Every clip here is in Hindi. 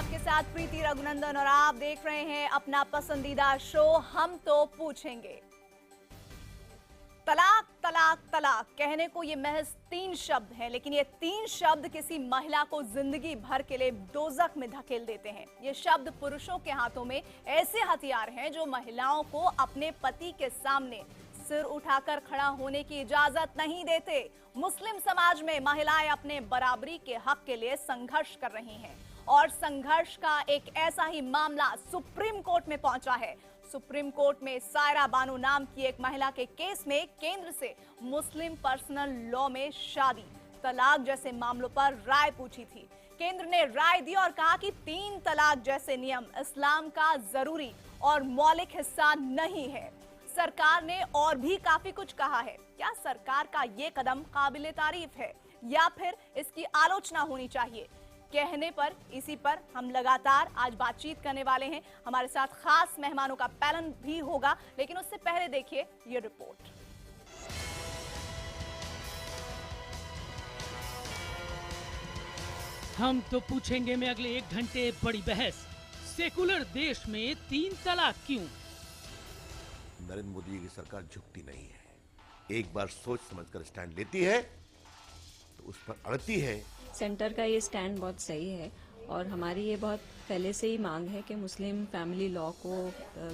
आपके साथ प्रीति रघुनंदन और आप देख रहे हैं अपना पसंदीदा शो हम तो पूछेंगे। तलाक तलाक तलाक कहने को ये महज 3 शब्द हैं, लेकिन ये 3 शब्द किसी महिला को जिंदगी भर के लिए दोजख में धकेल देते हैं। ये शब्द पुरुषों के हाथों में ऐसे हथियार हैं जो महिलाओं को अपने पति के सामने सिर उठाकर खड़ा होने की इजाजत नहीं देते। मुस्लिम समाज में महिलाएं अपने बराबरी के हक के लिए संघर्ष कर रही हैं और संघर्ष का एक ऐसा ही मामला सुप्रीम कोर्ट में पहुंचा है। सुप्रीम कोर्ट में सायरा बानो नाम की एक महिला के केस में केंद्र से मुस्लिम पर्सनल लॉ में शादी, तलाक जैसे मामलों पर राय पूछी थी। केंद्र ने राय दी और कहा कि 3 तलाक जैसे नियम इस्लाम का जरूरी और मौलिक हिस्सा नहीं है। सरकार ने और भी काफी कुछ कहा है। क्या सरकार का ये कदम काबिले तारीफ है या फिर इसकी आलोचना होनी चाहिए? कहने पर इसी पर हम लगातार आज बातचीत करने वाले हैं। हमारे साथ खास मेहमानों का पैनल भी होगा, लेकिन उससे पहले देखिए ये रिपोर्ट। हम तो पूछेंगे में अगले 1 घंटे बड़ी बहस। सेकुलर देश में 3 तलाक क्यों? नरेंद्र मोदी की सरकार झुकती नहीं है। एक बार सोच समझकर स्टैंड लेती है तो उस पर अड़ती है। सेंटर का ये स्टैंड बहुत सही है और हमारी ये बहुत पहले से ही मांग है कि मुस्लिम फैमिली लॉ को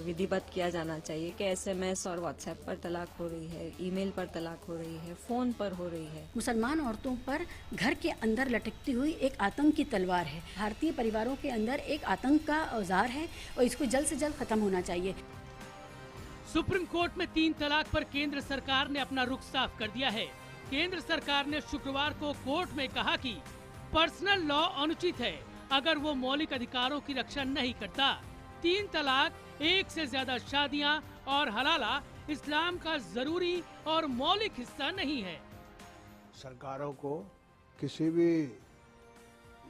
विधिवत किया जाना चाहिए कि एसएमएस और व्हाट्सएप पर तलाक हो रही है, ईमेल पर तलाक हो रही है, फोन पर हो रही है। मुसलमान औरतों पर घर के अंदर लटकती हुई एक आतंक की तलवार है। भारतीय परिवारों के अंदर एक आतंक का औजार है और इसको जल्द से जल्द खत्म होना चाहिए। सुप्रीम कोर्ट में 3 तलाक पर केंद्र सरकार ने अपना रुख साफ कर दिया है। केंद्र सरकार ने शुक्रवार को कोर्ट में कहा कि पर्सनल लॉ अनुचित है अगर वो मौलिक अधिकारों की रक्षा नहीं करता। 3 तलाक, 1 से ज्यादा शादियां और हलाला इस्लाम का जरूरी और मौलिक हिस्सा नहीं है। सरकारों को किसी भी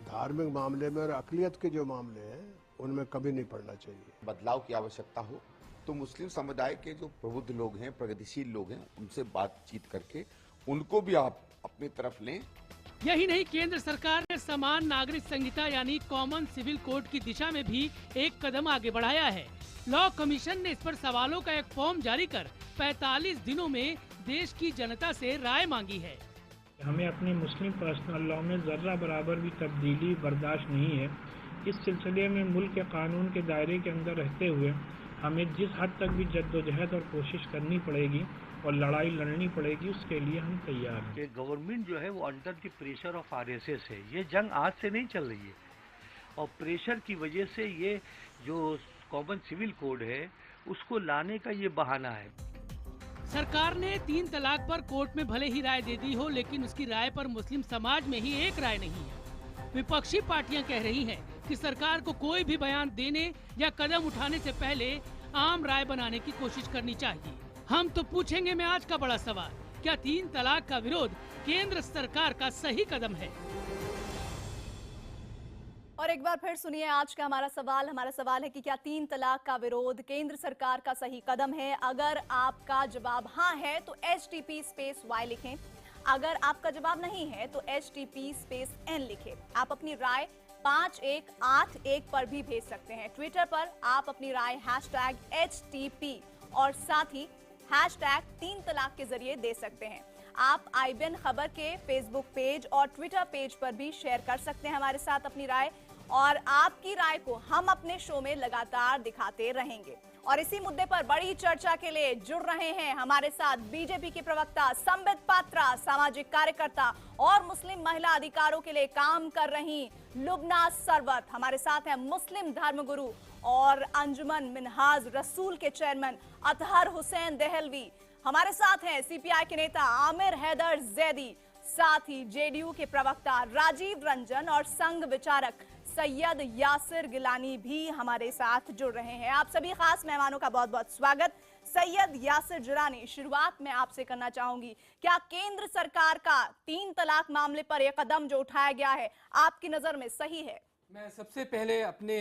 धार्मिक मामले में और अक़लियत के जो मामले हैं उनमें कभी नहीं पड़ना चाहिए। बदलाव की आवश्यकता हो तो मुस्लिम समुदाय के जो प्रबुद्ध लोग हैं, प्रगतिशील लोग हैं, उनसे बातचीत करके उनको भी आप अपनी तरफ लें। यही नहीं, केंद्र सरकार ने समान नागरिक संहिता यानी कॉमन सिविल कोड की दिशा में भी एक कदम आगे बढ़ाया है। लॉ कमीशन ने इस पर सवालों का एक फॉर्म जारी कर 45 दिनों में देश की जनता से राय मांगी है। हमें अपने मुस्लिम पर्सनल लॉ में जर्रा बराबर भी तब्दीली बर्दाश्त नहीं है। इस सिलसिले में मुल्क के कानून के दायरे के अंदर रहते हुए हमें जिस हद तक भी जद्दोजहद और कोशिश करनी पड़ेगी और लड़ाई लड़नी पड़ेगी, उसके लिए हम तैयार हैं। गवर्नमेंट जो है वो under the pressure of RSS है। ये जंग आज से नहीं चल रही है और प्रेशर की वजह से ये जो कॉमन सिविल कोड है उसको लाने का ये बहाना है। सरकार ने 3 तलाक पर कोर्ट में भले ही राय दे दी हो, लेकिन उसकी राय पर मुस्लिम समाज में ही एक राय नहीं है। विपक्षी पार्टियां कह रही हैं कि सरकार को कोई भी बयान देने या कदम उठाने से पहले आम राय बनाने की कोशिश करनी चाहिए। हम तो पूछेंगे में आज का बड़ा सवाल, क्या 3 तलाक का विरोध केंद्र सरकार का सही कदम है? और एक बार फिर सुनिए आज का हमारा सवाल है कि क्या 3 तलाक का विरोध केंद्र सरकार का सही कदम है? अगर आपका जवाब हाँ है तो HTP_Y लिखें। अगर आपका जवाब नहीं है तो HTP_N लिखें। आप अपनी राय 5181 पर भी भेज सकते हैं। ट्विटर पर आप अपनी राय #HTP और साथ ही #3 तलाक के जरिए दे सकते हैं। आप IBN खबर के फेसबुक पेज और ट्विटर पेज पर भी शेयर कर सकते हैं हमारे साथ अपनी राय, और आपकी राय को हम अपने शो में लगातार दिखाते रहेंगे। और इसी मुद्दे पर बड़ी चर्चा के लिए जुड़ रहे हैं हमारे साथ बीजेपी के प्रवक्ता संबित पात्रा, सामाजिक कार्यकर्ता और मुस्लिम महिला अधिकारों के लिए काम कर रही लुबना सरवत। हमारे साथ हैं मुस्लिम धर्मगुरु और अंजुमन मिनहाज रसूल के चेयरमैन अतहर हुसैन देहलवी। हमारे साथ हैं CPI के नेता आमिर हैदर जैदी, साथ ही JDU के प्रवक्ता राजीव रंजन और संघ विचारक सैयद यासिर गिलानी भी हमारे साथ जुड़ रहे हैं। आप सभी खास मेहमानों का बहुत बहुत स्वागत। सैयद यासिर गिलानी, शुरुआत में आपसे करना चाहूंगी, क्या केंद्र सरकार का 3 तलाक मामले पर यह कदम जो उठाया गया है आपकी नजर में सही है? मैं सबसे पहले अपने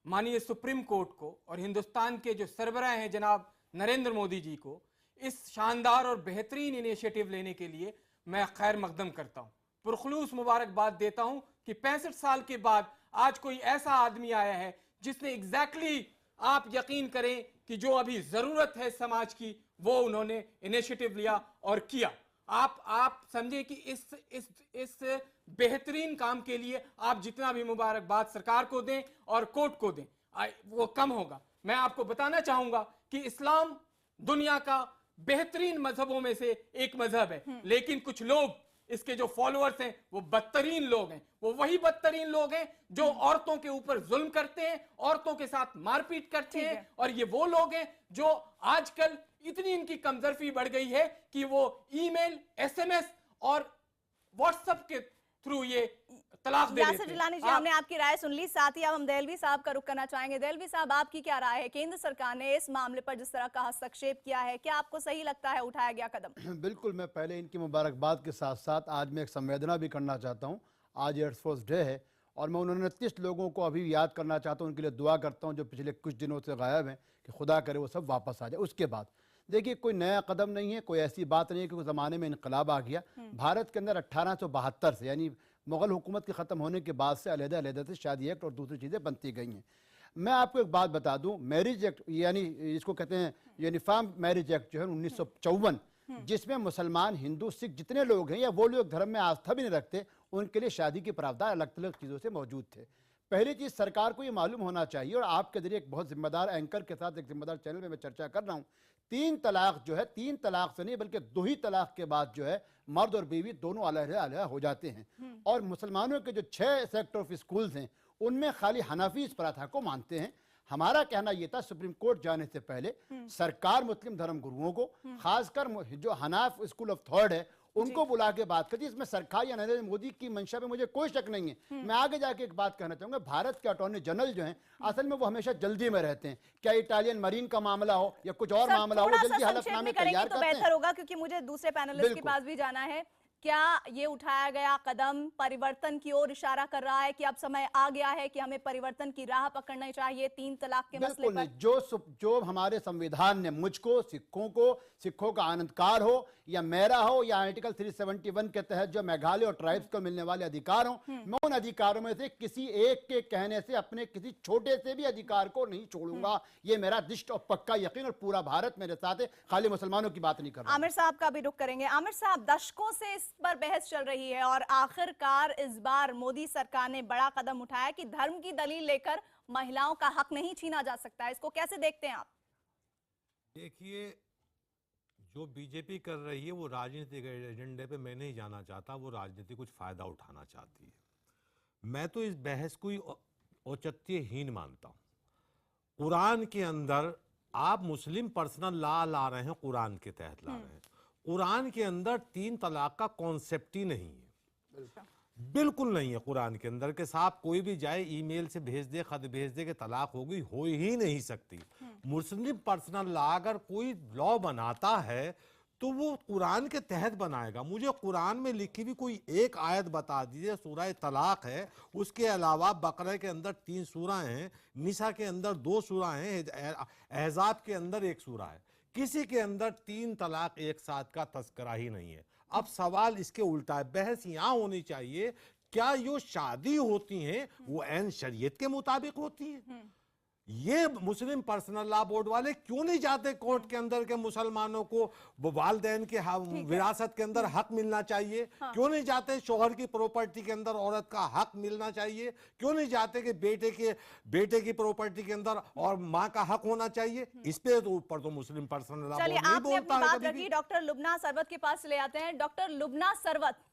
माननीय सुप्रीम कोर्ट को और हिंदुस्तान के जो सरबराह हैं जनाब नरेंद्र मोदी जी को इस शानदार और बेहतरीन इनिशिएटिव लेने के लिए मैं खैर मकदम करता हूं, पुरखलूस मुबारकबाद देता हूं कि 65 साल के बाद आज कोई ऐसा आदमी आया है जिसने एग्जैक्टली आप यकीन करें कि जो अभी जरूरत है समाज की वो उन्होंने इनिशिएटिव लिया और किया। आप समझे कि इस बेहतरीन काम के लिए आप जितना भी मुबारकबाद सरकार को दें और कोर्ट को दें वो कम होगा। मैं आपको बताना चाहूंगा कि इस्लाम दुनिया का बेहतरीन मजहबों में से एक मजहब है, लेकिन कुछ लोग इसके जो फॉलोअर्स हैं वो बदतरीन लोग हैं। वो वही बदतरीन लोग हैं जो औरतों के ऊपर जुल्म करते हैं, औरतों के साथ मारपीट करते हैं, और ये वो लोग हैं जो आजकल इतनी इनकी कमजोरी बढ़ गई है कि वो ईमेल, एसएमएस और व्हाट्सएप के थ्रू ये तलाक दे देते हैं। जिलानी जी, हमने आपकी राय सुन ली, साथ ही अब हम देहलवी साहब का रुख करना चाहेंगे। देहलवी साहब, आपकी क्या राय है? केंद्र सरकार ने इस मामले पर जिस तरह का हस्तक्षेप किया है, क्या आपको सही लगता है उठाया गया कदम? बिल्कुल, मैं पहले इनकी मुबारकबाद के साथ साथ आज मैं एक संवेदना भी करना चाहता हूँ। आज एयरफोर्स डे है और मैं उन 29 लोगों को अभी याद करना चाहता हूँ, उनके लिए दुआ करता हूँ जो पिछले कुछ दिनों से गायब हैं, कि खुदा करे वो सब वापस आ जाए। उसके बाद देखिए, कोई नया कदम नहीं है, कोई ऐसी बात नहीं है कि उस ज़माने में इनकलाब आ गया। भारत के अंदर 1872 से, यानी मुग़ल हुकूमत के ख़त्म होने के बाद से अलग-अलग से शादी एक्ट और दूसरी चीज़ें बनती गई हैं। मैं आपको एक बात बता दूं, मैरिज एक्ट यानी इसको कहते हैं यूनिफॉर्म मैरिज एक्ट जो है 1954, जिसमें मुसलमान, हिंदू, सिख जितने लोग हैं या वो लोग धर्म में आस्था भी नहीं रखते, उनके लिए शादी के प्रावधान अलग अलग चीज़ों से मौजूद थे। पहली चीज़ सरकार को ये मालूम होना चाहिए, और आपके जरिए एक बहुत जिम्मेदार एंकर के साथ एक जिम्मेदार चैनल में मैं चर्चा कर रहा हूँ, 3 तलाक जो है, 3 तलाक से नहीं बल्कि 2 ही तलाक के बाद जो है मर्द और बीवी दोनों अलग-अलग हो जाते हैं। और मुसलमानों के जो 6 सेक्ट ऑफ स्कूल्स हैं उनमें खाली हनाफी इस प्रथा को मानते हैं। हमारा कहना यह था सुप्रीम कोर्ट जाने से पहले सरकार मुस्लिम धर्म गुरुओं को, खासकर जो हनाफ स्कूल ऑफ थॉट है, उनको बुला के बात करती। इसमें सरकार या नरेंद्र मोदी की मंशा पे मुझे कोई शक नहीं है। मैं आगे जाके एक बात कहना चाहूंगा, भारत के अटॉर्नी जनरल जो हैं असल में वो हमेशा जल्दी में रहते हैं। क्या इटालियन मरीन का मामला हो या कुछ और मामला हो, जल्दी हलफनामे तैयार करते हैं। बेहतर होगा, क्योंकि मुझे दूसरे पैनलिस्ट के पास भी जाना है। क्या ये उठाया गया कदम परिवर्तन की ओर इशारा कर रहा है कि अब समय आ गया है कि हमें परिवर्तन की राह पकड़नी चाहिए 3 तलाक के मसले पर? जो हमारे संविधान ने मुझको, सिखों का आनंदकार हो या मेरा हो या आर्टिकल 371 के तहत जो मेघालय और ट्राइब्स को मिलने वाले अधिकार हो, मैं उन अधिकारों में से किसी एक के कहने से अपने किसी छोटे से भी अधिकार को नहीं छोड़ूंगा। ये मेरा दिष्ट और पक्का यकीन, और पूरा भारत मेरे साथ है, खाली मुसलमानों की बात नहीं कर रहा। आमिर साहब का भी रुख करेंगे। आमिर साहब, दशकों से इस पर बहस चल रही है और आखिरकार इस बार मोदी सरकार ने बड़ा कदम उठाया कि धर्म की दलील लेकर महिलाओं का हक नहीं छीना जा सकता। इसको कैसे देखते हैं आप? देखिए, जो बीजेपी कर रही है वो राजनीतिक एजेंडे पे मैं नहीं जाना चाहता, वो राजनीति कुछ फायदा उठाना चाहती है। मैं तो इस बहस को ही औचित्यहीन मानता हूँ। कुरान के अंदर आप मुस्लिम पर्सनल लॉ ला रहे हैं, कुरान के तहत ला रहे हैं। कुरान के अंदर 3 तलाक का कॉन्सेप्ट ही नहीं है, बिल्कुल नहीं है कुरान के अंदर के साथ। कोई भी जाए ईमेल से भेज दे, खत भेज दे कि तलाक होगी, हो ही नहीं सकती। मुस्लिम पर्सनल लॉ अगर कोई लॉ बनाता है तो वो कुरान के तहत बनाएगा। मुझे कुरान में लिखी हुई कोई एक आयत बता दीजिए, सूरह तलाक है, उसके अलावा बकरा के अंदर 3 सूरह हैं, निसा के अंदर 2 सूरह हैं, अहज़ाब के अंदर 1 सूरह है, किसी के अंदर 3 तलाक एक साथ का तस्करा ही नहीं है। अब सवाल इसके उल्टा है, बहस यहाँ होनी चाहिए, क्या यो शादी होती हैं वो ऐन शरीयत के मुताबिक होती हैं? ये मुस्लिम पर्सनल लॉ बोर्ड वाले क्यों नहीं जाते कोर्ट के अंदर के मुसलमानों को वालिदैन के विरासत के अंदर हक मिलना चाहिए? क्यों नहीं जाते शोहर की प्रॉपर्टी के अंदर औरत का हक मिलना चाहिए? क्यों नहीं जाते कि बेटे की प्रॉपर्टी के अंदर और माँ का हक होना चाहिए? इस पे तो ऊपर तो मुस्लिम पर्सनल लॉ बोर्ड नहीं बोलता है कभी भी। डॉक्टर लुबना सरवत के पास ले आते हैं। डॉक्टर लुबना सरवत,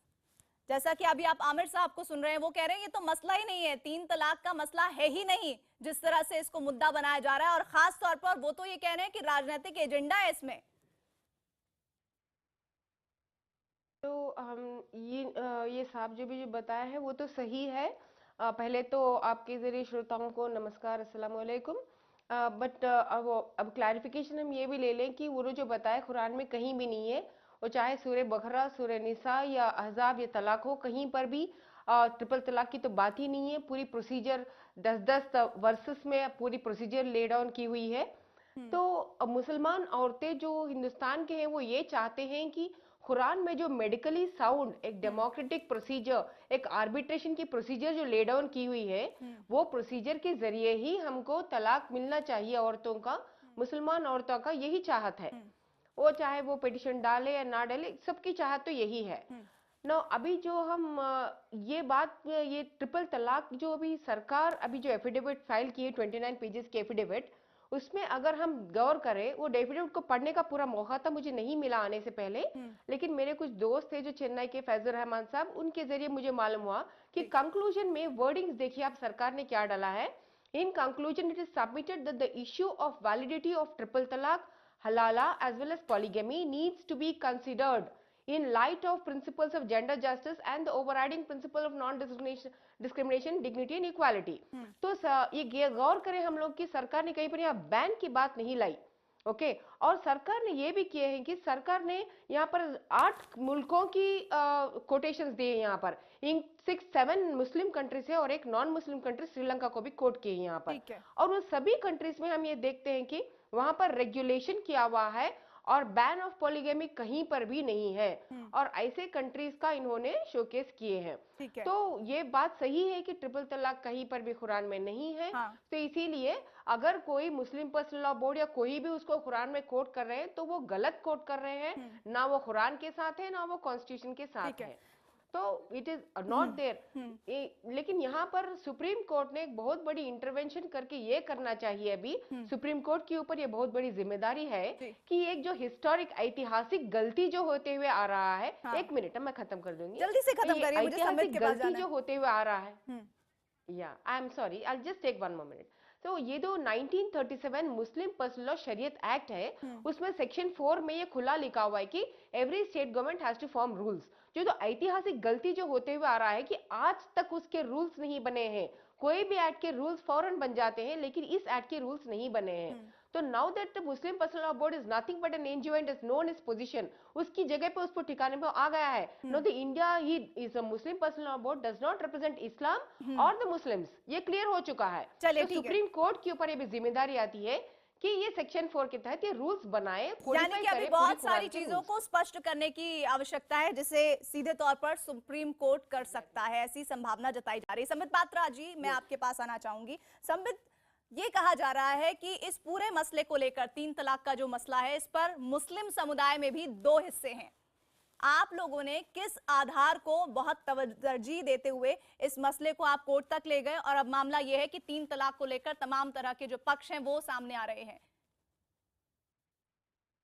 जैसा कि अभी आप आमिर साहब को सुन रहे हैं, वो कह रहे हैं ये तो मसला ही नहीं है, 3 तलाक का मसला है ही नहीं, जिस तरह से इसको मुद्दा बनाया जा रहा है। और खास तौर पर वो तो ये कह रहे हैं कि राजनीतिक एजेंडा है इसमें। तो हम ये साहब जो भी बताया है वो तो सही है। पहले तो आपके जरिए श्रोताओं को नमस्कार, अस्सलाम वालेकुम। बट अब क्लैरिफिकेशन हम ये भी ले लें कि वो जो बताया कुरान में कहीं भी नहीं है, और चाहे सूरह बकरा, सूरह निसा या अहज़ाब या तलाक हो, कहीं पर भी ट्रिपल तलाक की तो बात ही नहीं है। पूरी प्रोसीजर 10-10 वर्सेस में पूरी प्रोसीजर ले डाउन की हुई है। तो मुसलमान औरतें जो हिंदुस्तान के हैं वो ये चाहते हैं कि कुरान में जो मेडिकली साउंड एक डेमोक्रेटिक प्रोसीजर, एक आर्बिट्रेशन की प्रोसीजर जो ले डाउन की हुई है, वो प्रोसीजर के जरिए ही हमको तलाक मिलना चाहिए औरतों का, मुसलमान औरतों का यही चाहत है। वो चाहे वो पिटिशन डाले या ना डाले, सबकी चाहत तो यही है। ना अभी जो हम ये बात, ये ट्रिपल तलाक जो अभी सरकार अभी जो एफिडेविट फाइल की है 29 पेजेस की एफिडेविट, उसमें अगर हम गौर करें, वो एफिडेविट को पढ़ने का पूरा मौका था, मुझे नहीं मिला आने से पहले, लेकिन मेरे कुछ दोस्त थे जो चेन्नई के, फैजुर रहमान साहब, उनके जरिए मुझे मालूम हुआ कि कंक्लूजन में वर्डिंग्स देखिए आप सरकार ने क्या डाला है। In conclusion it is submitted that the issue of validity of triple talaq, halala as well as polygamy needs to be considered in light of principles of gender justice and the overriding principle of non-discrimination, dignity and equality। तो ये गौर करें हम लोग कि सरकार ने कहीं पर यहाँ बैन की बात नहीं लाई, ओके। और सरकार ने ये भी किए हैं कि सरकार ने यहाँ पर 8 मुल्कों की कोटेशंस दिए यहाँ पर, इन 6-7 मुस्लिम कंट्रीज है और एक नॉन मुस्लिम कंट्री श्रीलंका को भी कोट किए यहाँ पर। और उन सभी कंट्रीज में हम ये देखते हैं कि वहां पर रेगुलेशन किया हुआ है और बैन ऑफ पॉलीगेमी कहीं पर भी नहीं है, और ऐसे कंट्रीज का इन्होंने शोकेस किए हैं। तो ये बात सही है कि ट्रिपल तलाक कहीं पर भी कुरान में नहीं है। तो इसीलिए अगर कोई मुस्लिम पर्सनल लॉ बोर्ड या कोई भी उसको कुरान में कोट कर रहे हैं तो वो गलत कोट कर रहे हैं, ना वो कुरान के साथ है ना वो कॉन्स्टिट्यूशन के साथ है, तो इट इज नॉट देयर। लेकिन यहाँ पर सुप्रीम कोर्ट ने एक बहुत बड़ी इंटरवेंशन करके ये करना चाहिए। अभी सुप्रीम कोर्ट के ऊपर ये बहुत बड़ी जिम्मेदारी है कि एक जो हिस्टोरिक ऐतिहासिक गलती जो होते हुए आ रहा है, एक मिनट मैं खत्म कर दूंगी, जल्दी से खत्म करिए, मुझे समिट के पास गलती जो होते हुए आ रहा है, या I am sorry, I just take 1 more minute। तो ये जो 1937 Muslim personal law Shariat act है, उसमें सेक्शन 4 में ये खुला लिखा हुआ है कि every state government has to form rules. जो तो ऐतिहासिक गलती जो होते हुए आ रहा है कि आज तक उसके रूल्स नहीं बने हैं। कोई भी एक्ट के रूल्स फौरन बन जाते हैं, लेकिन इस एक्ट के रूल्स नहीं बने हैं। तो now that the Muslim personal law board is nothing but an NGO and is known is position, उसकी जगह पे उसको ठिकाने पे आ गया है। No the India he is a Muslim personal law board does not represent Islam और द मुस्लिम्स, ये क्लियर हो चुका है। चलिए, तो सुप्रीम कोर्ट के ऊपर ये भी जिम्मेदारी आती है कि ये सेक्शन 4 के तहत ये रूल्स बनाए, यानी कि अभी बहुत सारी चीजों को स्पष्ट करने की आवश्यकता है जिसे सीधे तौर पर सुप्रीम कोर्ट कर सकता है, ऐसी संभावना जताई जा रही है। संबित पात्रा जी, मैं आपके पास आना चाहूंगी। संबित, ये कहा जा रहा है कि इस पूरे मसले को लेकर, 3 तलाक का जो मसला है, इस पर मुस्लिम समुदाय में भी 2 हिस्से हैं। आप लोगों ने किस आधार को बहुत तरजीह देते हुए इस मसले को आप कोर्ट तक ले गए, और अब मामला यह है कि 3 तलाक को लेकर तमाम तरह के जो पक्ष हैं वो सामने आ रहे हैं?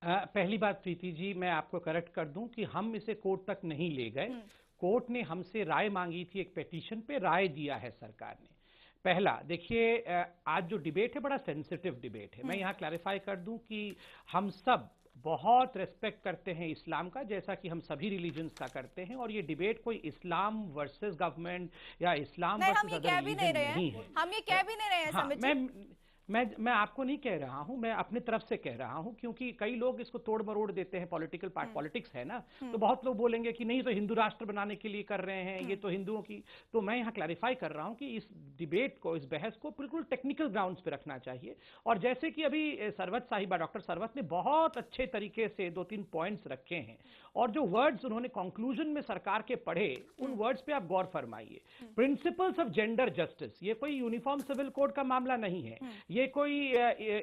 पहली बात प्रीति जी, मैं आपको करेक्ट कर दूं कि हम इसे कोर्ट तक नहीं ले गए। कोर्ट ने हमसे राय मांगी थी, एक पिटीशन पे राय दिया है सरकार ने। पहला देखिए, आज जो डिबेट है बड़ा सेंसिटिव डिबेट है। मैं यहाँ क्लैरिफाई कर दूं कि हम सब बहुत रेस्पेक्ट करते हैं इस्लाम का, जैसा कि हम सभी रिलीजन्स का करते हैं, और ये डिबेट कोई इस्लाम वर्सेस गवर्नमेंट या इस्लाम वर्सेस अदर रिलीजन नहीं है। हम ये कह भी नहीं रहे हैं। हाँ, मैं आपको नहीं कह रहा हूं, मैं अपनी तरफ से कह रहा हूं, क्योंकि कई लोग इसको तोड़ मरोड़ देते हैं। पॉलिटिक्स है ना, तो बहुत लोग बोलेंगे कि नहीं तो हिंदू राष्ट्र बनाने के लिए कर रहे हैं, ये तो हिंदुओं की। तो मैं यहाँ क्लैरिफाई कर रहा हूं कि इस डिबेट को, इस बहस को बिल्कुल टेक्निकल ग्राउंड्स पे रखना चाहिए। और जैसे कि अभी सरवत साहिबा, डॉक्टर सरवत ने बहुत अच्छे तरीके से 2-3 पॉइंट्स रखे हैं, और जो वर्ड्स उन्होंने कंक्लूजन में सरकार के पढ़े, उन वर्ड्स पे आप गौर फरमाइए। प्रिंसिपल्स ऑफ जेंडर जस्टिस, ये कोई यूनिफॉर्म सिविल कोड का मामला नहीं है, ये कोई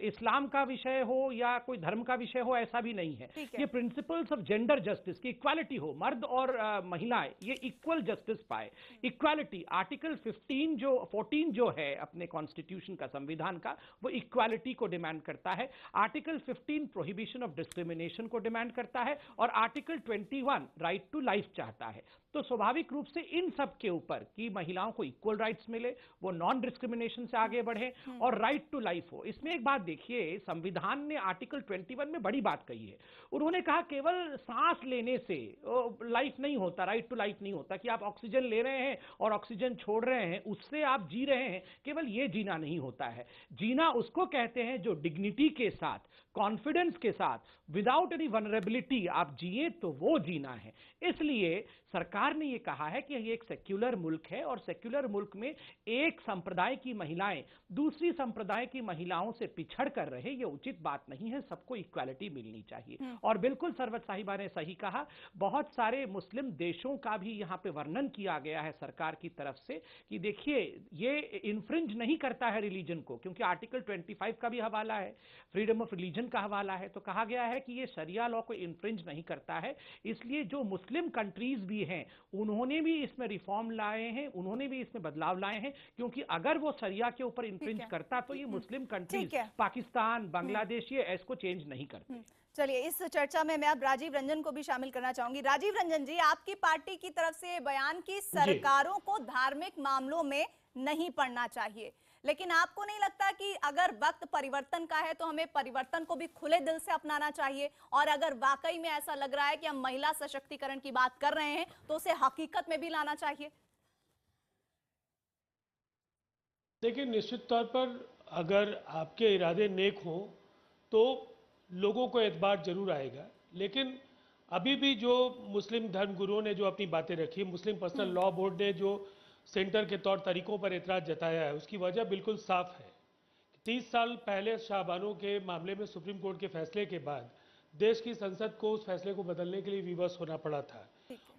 इस्लाम का विषय हो या कोई धर्म का विषय हो, ऐसा भी नहीं है। ये प्रिंसिपल्स ऑफ जेंडर जस्टिस की इक्वालिटी हो, मर्द और महिलाएं ये इक्वल जस्टिस पाए। इक्वालिटी, आर्टिकल 14 जो है अपने कॉन्स्टिट्यूशन का, संविधान का, वो इक्वालिटी को डिमांड करता है। आर्टिकल 15 प्रोहिबिशन ऑफ डिस्क्रिमिनेशन को डिमांड करता है, और आर्टिकल 21 राइट टू लाइफ चाहता है। तो स्वाभाविक रूप से इन सब के ऊपर कि महिलाओं को इक्वल राइट्स मिले, वो नॉन डिस्क्रिमिनेशन से आगे बढ़े, और राइट टू लाइफ हो। इसमें एक बात देखिए, संविधान ने आर्टिकल 21 में बड़ी बात कही है। उन्होंने कहा केवल सांस लेने से लाइफ नहीं होता, राइट टू लाइफ नहीं होता, कि आप ऑक्सीजन ले रहे हैं और ऑक्सीजन छोड़ रहे हैं, उससे आप जी रहे हैं, केवल ये जीना नहीं होता है। जीना उसको कहते हैं जो डिग्निटी के साथ, कॉन्फिडेंस के साथ, विदाउट एनी वनरेबिलिटी आप जिए, तो वो जीना है। इसलिए सरकार सरकार ने ये कहा है कि ये एक सेक्युलर मुल्क है और सेक्युलर मुल्क में एक संप्रदाय की महिलाएं दूसरी संप्रदाय की महिलाओं से पिछड़ कर रहे, ये उचित बात नहीं है। सबको इक्वालिटी मिलनी चाहिए। और बिल्कुल सरवत साहिबा ने सही कहा, बहुत सारे मुस्लिम देशों का भी यहाँ पे वर्णन किया गया है सरकार की तरफ से कि देखिए ये इन्फ्रिंज नहीं करता है रिलीजन को, क्योंकि आर्टिकल 25 का भी हवाला है, फ्रीडम ऑफ रिलीजन का हवाला है। तो कहा गया है कि ये शरिया लॉ को इन्फ्रिंज नहीं करता है। इसलिए जो मुस्लिम कंट्रीज भी हैं उन्होंने भी इसमें रिफॉर्म लाए हैं, उन्होंने भी इसमें बदलाव लाए हैं, क्योंकि अगर वो शरिया के ऊपर इन्फ्रिंज करता तो ये मुस्लिम कंट्रीज पाकिस्तान, बांग्लादेश ये इसको चेंज नहीं करते। चलिए, इस चर्चा में मैं अब राजीव रंजन को भी शामिल करना चाहूंगी। राजीव रंजन जी, आपकी पार्टी की तरफ से बयान की सरकारों को धार्मिक मामलों में नहीं पड़ना चाहिए, लेकिन आपको नहीं लगता कि अगर वक्त परिवर्तन का है तो हमें परिवर्तन को भी खुले दिल से अपनाना चाहिए, और अगर वाकई में ऐसा लग रहा है कि हम महिला सशक्तिकरण की बात कर रहे हैं तो उसे हकीकत में भी लाना चाहिए? देखिए, निश्चित तौर पर अगर आपके इरादे नेक हों तो लोगों को एतबार जरूर आएगा, लेकिन अभी भी जो मुस्लिम धर्मगुरुओं ने जो अपनी बातें रखी, मुस्लिम पर्सनल लॉ बोर्ड ने जो सेंटर के तौर तरीकों पर एतराज जताया है, उसकी वजह बिल्कुल साफ है। 30 साल पहले शाहबानों के मामले में सुप्रीम कोर्ट के फैसले के बाद देश की संसद को उस फैसले को बदलने के लिए विवश होना पड़ा था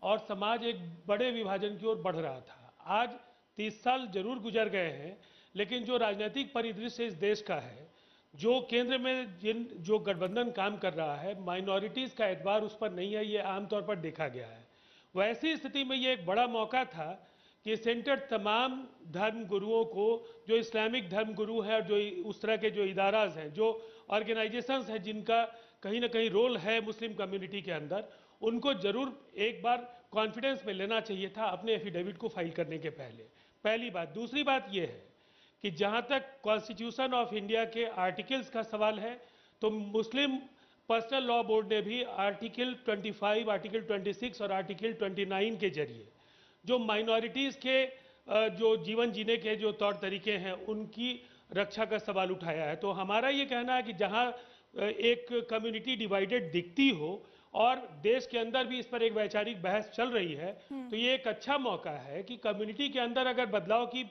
और समाज एक बड़े विभाजन की ओर बढ़ रहा था। आज 30 साल जरूर गुजर गए हैं, लेकिन जो राजनीतिक परिदृश्य इस देश का है, जो केंद्र में जो गठबंधन काम कर रहा है, माइनॉरिटीज का एतबार उस पर नहीं है, ये आमतौर पर देखा गया है। वैसी स्थिति में ये एक बड़ा मौका था कि सेंटर तमाम धर्म गुरुओं को, जो इस्लामिक धर्म गुरु है और जो उस तरह के जो इदाराज हैं, जो ऑर्गेनाइजेशंस हैं जिनका कहीं ना कहीं रोल है मुस्लिम कम्युनिटी के अंदर, उनको जरूर एक बार कॉन्फिडेंस में लेना चाहिए था अपने एफिडेविट को फाइल करने के पहले। पहली बात। दूसरी बात यह है कि जहां तक कॉन्स्टिट्यूशन ऑफ इंडिया के आर्टिकल्स का सवाल है, तो मुस्लिम पर्सनल लॉ बोर्ड ने भी आर्टिकल 25, आर्टिकल 26 और आर्टिकल 29 के जरिए जो माइनॉरिटीज़ के जो जीवन जीने के जो तौर तरीके हैं उनकी रक्षा का सवाल उठाया है। तो हमारा ये कहना है कि जहां एक कम्युनिटी डिवाइडेड दिखती हो और देश के अंदर भी इस पर एक वैचारिक बहस चल रही है, तो ये एक अच्छा मौका है कि कम्युनिटी के अंदर अगर बदलाव की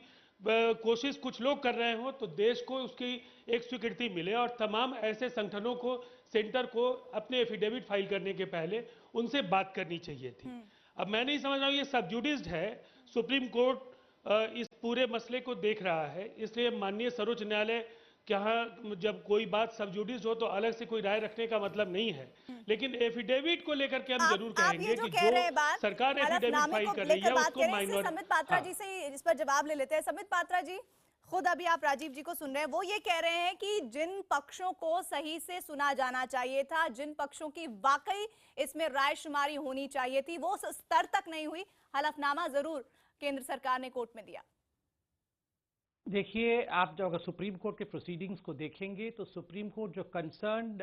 कोशिश कुछ लोग कर रहे हो तो देश को उसकी एक स्वीकृति मिले, और तमाम ऐसे संगठनों को, सेंटर को अपने एफिडेविट फाइल करने के पहले उनसे बात करनी चाहिए थी। अब मैं नहीं समझ रहा हूँ, ये सबजुडिस्ड है, सुप्रीम कोर्ट इस पूरे मसले को देख रहा है, इसलिए माननीय सर्वोच्च न्यायालय यहाँ जब कोई बात सबजुडिस्ड हो तो अलग से कोई राय रखने का मतलब नहीं है, लेकिन एफिडेविट को लेकर के हम जरूर कहेंगे कि जो सरकार एफिडेविट फाइल कर रही है उसको माइनॉरिटी। समित पात्रा जी से इस पर जवाब ले लेते हैं। समित पात्रा जी, खुद अभी आप राजीव जी को सुन रहे हैं, वो ये कह रहे हैं कि जिन पक्षों को सही से सुना जाना चाहिए था, जिन पक्षों की वाकई इसमें राय शुमारी होनी चाहिए थी, वो उस स्तर तक नहीं हुई। हलफनामा जरूर केंद्र सरकार ने कोर्ट में दिया। देखिए, आप जब अगर सुप्रीम कोर्ट के प्रोसीडिंग्स को देखेंगे तो सुप्रीम कोर्ट जो कंसर्न्ड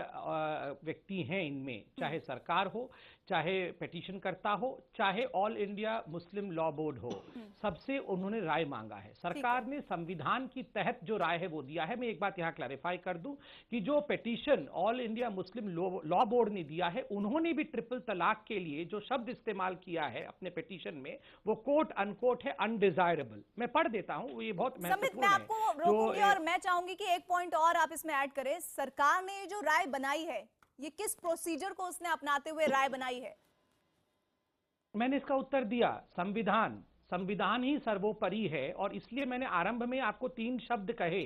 व्यक्ति हैं इनमें, चाहे सरकार हो, चाहे पिटीशन करता हो, चाहे all India Muslim law board हो, सबसे उन्होंने राय मांगा है। सरकार ने संविधान की तहत जो राय है वो दिया है। मैं एक बात यहाँ क्लैरिफाई कर दूं कि जो petition all India Muslim law board ने दिया है, उन्होंने भी ट्रिपल तलाक के लिए जो शब्द इस्तेमाल किया है अपने पिटीशन में, वो कोट अनकोट है अनडिजायरेबल। मैं पढ़ देता हूँ, ये बहुत मैं आपको रोकूंगी और मैं चाहूंगी कि एक पॉइंट और आप इसमें ऐड करें। सरकार ने जो राय बनाई है, ये किस प्रोसीजर को उसने अपनाते हुए राय बनाई है? मैंने इसका उत्तर दिया, संविधान ही सर्वोपरि है, और इसलिए मैंने आरंभ में आपको 3 शब्द कहे।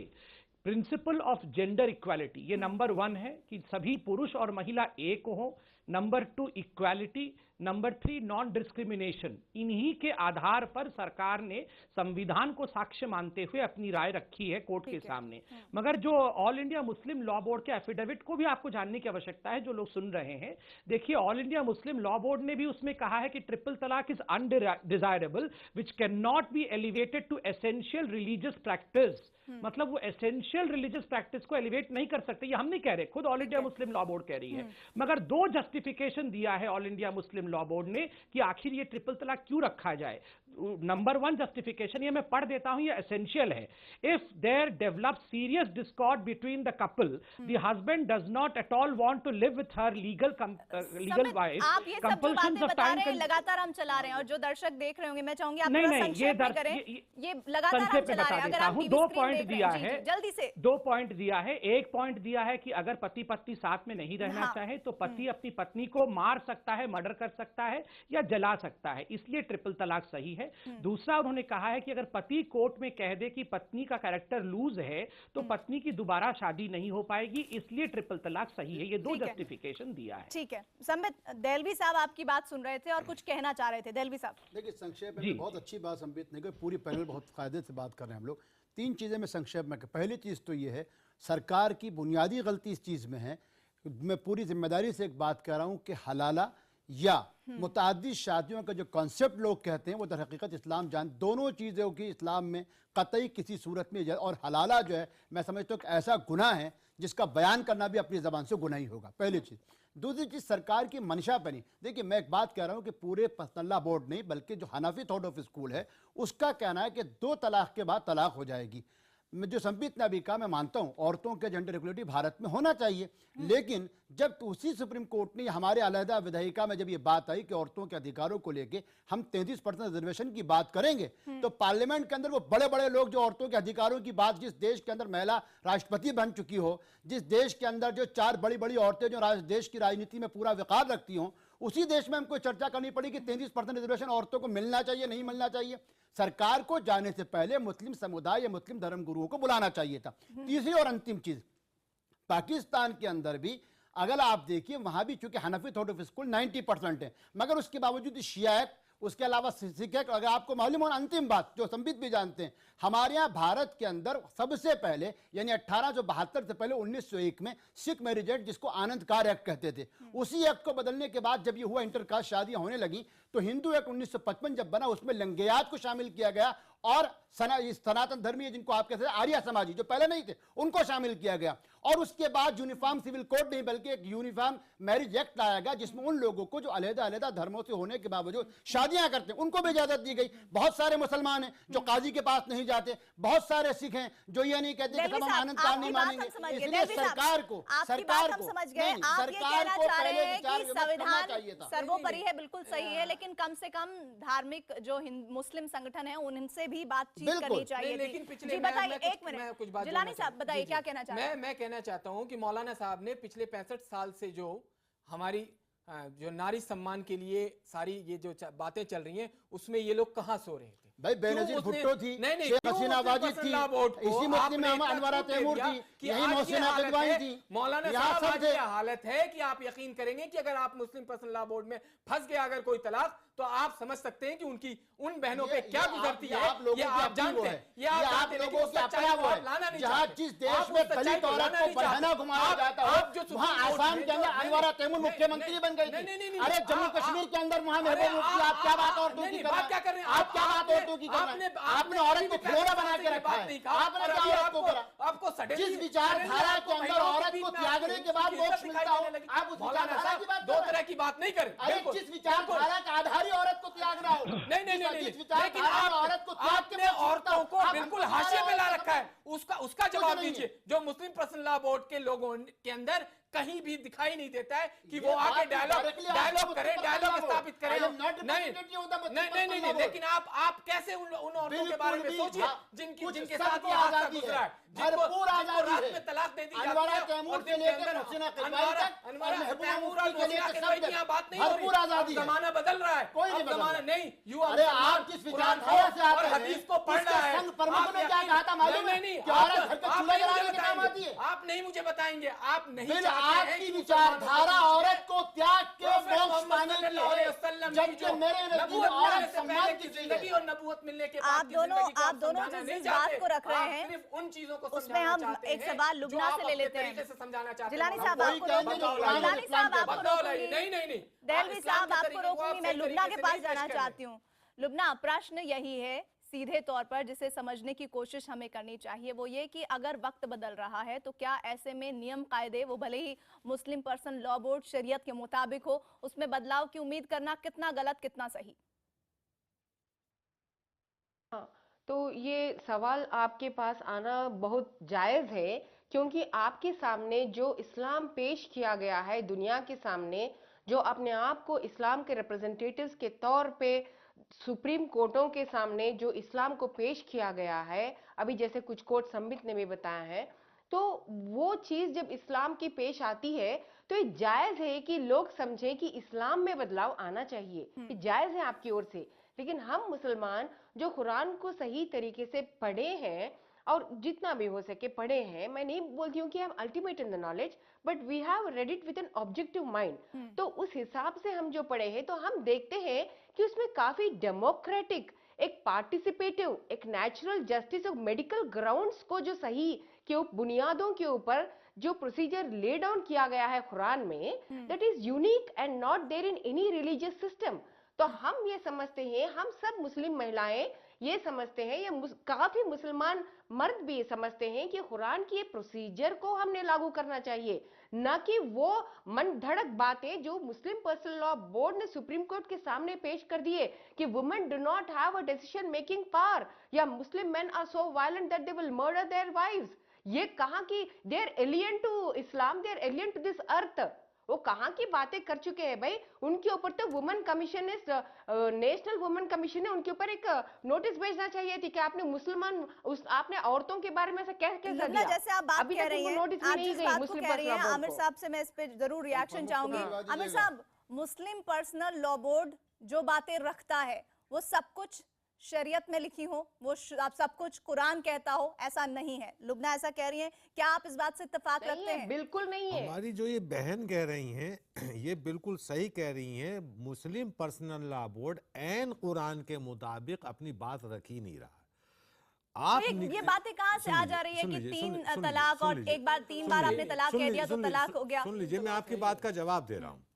प्रिंसिपल ऑफ जेंडर इक्वालिटी, ये नंबर 1 है कि सभी पुरुष और महिला एक हो। Number 2 equality, number 3 non discrimination. इन्हीं के आधार पर सरकार ने संविधान को साक्ष्य मानते हुए अपनी राय रखी है कोर्ट के सामने। मगर जो all India Muslim law board के एफिडेविट को भी आपको जानने की आवश्यकता है, जो लोग सुन रहे हैं। देखिए, all India Muslim law board ने भी उसमें कहा है कि triple talaq is undesirable which can not be elevated to essential religious practice. मतलब वो एसेंशियल रिलीजियस प्रैक्टिस को एलिवेट नहीं कर सकते, ये हम नहीं कह रहे, खुद all India Muslim law board कह रही है। मगर 2 जस्टिफिकेशन दिया है all India Muslim law board ने कि आखिर ये ट्रिपल तलाक क्यों रखा जाए। नंबर 1 जस्टिफिकेशन, ये मैं पढ़ देता हूं, ये एसेंशियल है। If there develop serious discord between the couple, the husband does not at all want to live with her legal wife, आप ये सब जो बातें बता रहे हैं लगातार हम चला रहे हैं, और जो दर्शक देख रहे होंगे, मैं चाहूंगी आप थोड़ा संक्षेप में करें। ये लगातार हम चला रहे हैं, अगर आप 2 पॉइंट दिया है, जल्दी से 2 पॉइंट दिया है। एक पॉइंट दिया है कि अगर पति पत्नी साथ में नहीं रहना चाहे तो पति अपनी पत्नी को मार सकता है, मर्डर कर सकता है या जला सकता है, इसलिए ट्रिपल तलाक सही है। दूसरा उन्होंने कहा है कि अगर पति कोर्ट में कह दे कि पत्नी का कैरेक्टर लूज है तो पत्नी की दोबारा शादी नहीं हो पाएगी, इसलिए ट्रिपल तलाक सही है। ये 2 जस्टिफिकेशन दिया है। ठीक है। संबित, देलवी साहब आपकी बात सुन रहे थे और कुछ कहना चाह रहे थे। देलवी साहब देखिए, संक्षेप में बहुत अच्छी बात संबित ने कही, पूरी पैनल बहुत फायदे से बात कर रहे हैं हम लोग। 3 चीजें मैं संक्षेप में, पहली चीज तो ये है, सरकार की बुनियादी गलती इस चीज में है, मैं पूरी जिम्मेदारी से एक बात कह रहा हूं कि हलाला या मुताद्दिद शादियों का जो कॉन्सेप्ट लोग कहते हैं वो दर हकीकत इस्लाम दोनों चीज़ों की इस्लाम में कतई किसी सूरत में, और हलाला जो है मैं समझता हूँ कि ऐसा गुनाह है जिसका बयान करना भी अपनी ज़बान से गुनाह ही होगा, पहली चीज़। दूसरी चीज़, सरकार की मंशा पर नहीं। देखिए, मैं एक बात कह रहा हूँ कि पूरे पसनल्ला बोर्ड नहीं बल्कि जो हनाफी थॉट ऑफ स्कूल है उसका कहना है कि 2 तलाक के बाद तलाक हो जाएगी। मैं जो संबित ने अभी कहा, मैं मानता हूं औरतों के जेंडर इक्वलिटी भारत में होना चाहिए, लेकिन जब उसी सुप्रीम कोर्ट ने हमारे अलहदा विधायिका में जब ये बात आई कि औरतों के अधिकारों को लेके हम 33% रिजर्वेशन की बात करेंगे, तो पार्लियामेंट के अंदर वो बड़े बड़े लोग जो औरतों के अधिकारों की बात, जिस देश के अंदर महिला राष्ट्रपति बन चुकी हो, जिस देश के अंदर जो 4 बड़ी बड़ी औरतें जो देश की राजनीति में पूरा विकार रखती हों, उसी देश में हमको चर्चा करनी पड़ी कि 33% रिजर्वेशन औरतों को मिलना चाहिए, नहीं मिलना चाहिए। सरकार को जाने से पहले मुस्लिम समुदाय या मुस्लिम धर्म गुरुओं को बुलाना चाहिए था। तीसरी और अंतिम चीज, पाकिस्तान के अंदर भी अगर आप देखिए, वहां भी चूंकि हनफी थॉट ऑफ स्कूल 90% है, मगर उसके बावजूद शियात, उसके अलावा सिख है। अगर आपको मालूम हो, अंतिम बात जो संबित भी जानते हैं, हमारे यहाँ भारत के अंदर सबसे पहले यानी 1872 से पहले 1901 में सिख मैरिज एक्ट, जिसको आनंद कार एक्ट कहते थे, उसी एक्ट को बदलने के बाद जब ये हुआ, इंटरकास्ट शादियां होने लगी, तो हिंदू एक्ट 1955 जब बना, उसमें लिंगायत को शामिल किया गया और सनातन धर्मी जिनको आप कहते हैं आर्य समाजी, जो पहले नहीं थे, उनको शामिल किया गया। और उसके बाद यूनिफॉर्म सिविल कोड नहीं बल्कि एक यूनिफॉर्म मैरिज एक्ट लाया गया, जिसमें उन लोगों को जो अलग-अलग धर्मों से होने के बावजूद शादियां करते हैं उनको भी इजाजत दी गई। बहुत सारे मुसलमान हैं जो काजी के पास नहीं जाते, बहुत सारे सिख हैं जो ये नहीं कहते कि हम आनंद कार नहीं मानेंगे। इसलिए सरकार को सरकार को पहले विचार करना चाहिए था। सर्वोपरि है, बिल्कुल सही है, लेकिन कम से कम धार्मिक जो मुस्लिम संगठन है उनसे भी बातचीत करनी चाहिए। लेकिन पिछले, जी बताइए, एक मिनट जिलानी साहब बताइए, क्या कहना चाहते हैं? मैं कहना चाहता हूं कि मौलाना साहब ने पिछले 65 साल से जो हमारी जो नारी सम्मान के लिए सारी ये जो बातें चल रही हैं, उसमें ये लोग कहां सो रहे थे? भाई बेनजीर भुट्टो थी, शेख हसीना वाजिद थी, इसी मुस्लिम में अनवरा तैमूर थी, यही मोहसिना किदवाई थी। मौलाना साहब, आज ये हालत है कि आप यकीन करेंगे कि अगर आप मुस्लिम पर्सनल लॉ बोर्ड में फंस गया अगर कोई तलाक, तो आप समझ सकते हैं कि उनकी उन बहनों पे क्या गुजरती है। ये आप जानते हैं, ये आप लोगों की सच्चाई को आप लाना नहीं चाहते। जिस देश में दलित औरत को बढ़ाना घुमाया जाता है, वहाँ आसाम के अंदर अनवरा तैमूर मुख्यमंत्री बन गई थी। अरे जम्मू कश्मीर के अंदर वहाँ महबूब मुफ्ती, आप क्या बात औरतों की कर रहे हैं? आप क्या बात औरतों की कर रहे हैं? आपने औरत को खिलौना बना के रखा है। आपने क्या औरत को करा? आपको जिस विचारधारा के अंदर औरत को त्यागने के बाद मोक्ष मिलता हो, आप उस विचारधारा की बात, 2 तरह की बात नहीं करें। अरे जिस विचारधारा का आधार ही औरत को त्यागना हो, नहीं, जिस विचारधारा में औरत को आपने औरतों को बिल्कुल हाशिए पे ला रखा है, उसका जवाब दीजिए। जो मुस्लिम पर्सनल लॉ बोर्ड के लोगों के अंदर कहीं भी दिखाई नहीं देता है कि वो आके डायलॉग करें, डायलॉग स्थापित करें। नहीं, लेकिन आप कैसे उन औरतों के बारे में सोचिए जिनके साथ ये हादसा गुजरा है, भरपूर आजादी रात में तलाक दे दी जाती है, और दिन के अंदर भरपूर आजादी, जमाना बदल रहा है, कोई नहीं जमाना नहीं। अरे आप जिस विचारधारा से आते हैं, हदीस को पढ़ रहा है, संघ प्रमुख ने क्या कहा था मालूम है? कि औरत घर पे चूल्हा जलाने के काम आती है। आप नहीं मुझे बताएंगे, आप नहीं आपकी विचारधारा औरत को त्याग के मोक्ष पाने की है, जबकि मेरे नजदीक औरत सम्मान की जिंदगी और नबूवत मिलने के बाद आप दोनों जिस बात को रख रहे हैं, सिर्फ उन चीजों को उसमें हम एक सवाल लुबना से ले लेते हैं। समझाना चाहते हैं। जिलानी साहब आपको रोकूंगी, नहीं, देलवी साहब आपको रोकूंगी, मैं लुबना के पास जाना चाहती हूँ। लुबना, प्रश्न यही है सीधे तौर पर जिसे समझने की कोशिश हमें करनी चाहिए, वो ये कि अगर वक्त बदल रहा है तो क्या ऐसे में नियम कायदे, वो भले ही मुस्लिम पर्सनल लॉ बोर्ड शरीयत के मुताबिक हो, उसमें बदलाव की उम्मीद करना कितना गलत कितना सही? हाँ, तो ये सवाल आपके पास आना बहुत जायज़ है, क्योंकि आपके सामने जो इस्लाम पेश किया गया है दुनिया के सामने, जो अपने आप को इस्लाम के रिप्रेजेंटेटिव्स के तौर पे सुप्रीम कोर्टों के सामने जो इस्लाम को पेश किया गया है, अभी जैसे कुछ कोर्ट संबित ने भी बताया है, तो वो चीज़ जब इस्लाम की पेश आती है तो ये जायज़ है कि लोग समझें कि इस्लाम में बदलाव आना चाहिए, ये जायज़ है आपकी ओर से। लेकिन हम मुसलमान जो कुरान को सही तरीके से पढ़े हैं और जितना भी हो सके पढ़े हैं, मैं नहीं बोलती हूँ कि हम ultimate in the knowledge, but we have read it with an objective mind. तो उस हिसाब से हम जो पढ़े हैं तो हम देखते हैं कि उसमें काफी डेमोक्रेटिक, एक पार्टिसिपेटिव, एक नेचुरल जस्टिस और मेडिकल ग्राउंड्स को जो सही के बुनियादों के ऊपर जो प्रोसीजर ले डाउन किया गया है कुरान में, that is unique and not there in any religious system. तो हम ये समझते हैं, हम सब मुस्लिम महिलाएं ये समझते हैं, ये काफी मुसलमान मर्द भी ये समझते हैं कि कुरान की ये प्रोसीजर को हमने लागू करना चाहिए, न कि वो मन धड़क बातें जो मुस्लिम पर्सनल लॉ बोर्ड ने सुप्रीम कोर्ट के सामने पेश कर दिए कि women do not have a decision making power, या Muslim men are so violent that they will murder their wives. ये कहां की they are alien to Islam, they are alien to this earth. वो कहां की बातें कर चुके हैं भाई। उनके ऊपर तो वुमेन कमीशन है, नेशनल वुमेन कमीशन है, उनके ऊपर एक नोटिस भेजना चाहिए थी कि आपने मुसलमान आपने औरतों के बारे में ऐसा कैसे दिया। जैसे आप बात कह रही हैं, आप जिस बात को कह रही हैं, आमिर साहब से मैं इस पे जरूर रिएक्शन चाहूंगी। आमिर साहब, मुस्लिम पर्सनल लॉ बोर्ड जो बातें रखता है वो सब कुछ शरीयत में लिखी हो, वो आप सब कुछ कुरान कहता हो, ऐसा नहीं है। लुबना ऐसा कह रही हैं, क्या आप इस बात से इत्तेफाक रखते हैं? बिल्कुल नहीं है। हमारी जो ये बहन कह रही हैं ये बिल्कुल सही कह रही हैं। मुस्लिम पर्सनल लॉ बोर्ड ऐन कुरान के मुताबिक अपनी बात रख ही नहीं रहा। आप ये बातें कहाँ से आ जा रही है कि तीन तलाक, और एक बार 3 बार आपने तलाक कह दिया तो तलाक हो गया। सुन लीजिए, मैं आपकी बात का जवाब दे रहा हूँ।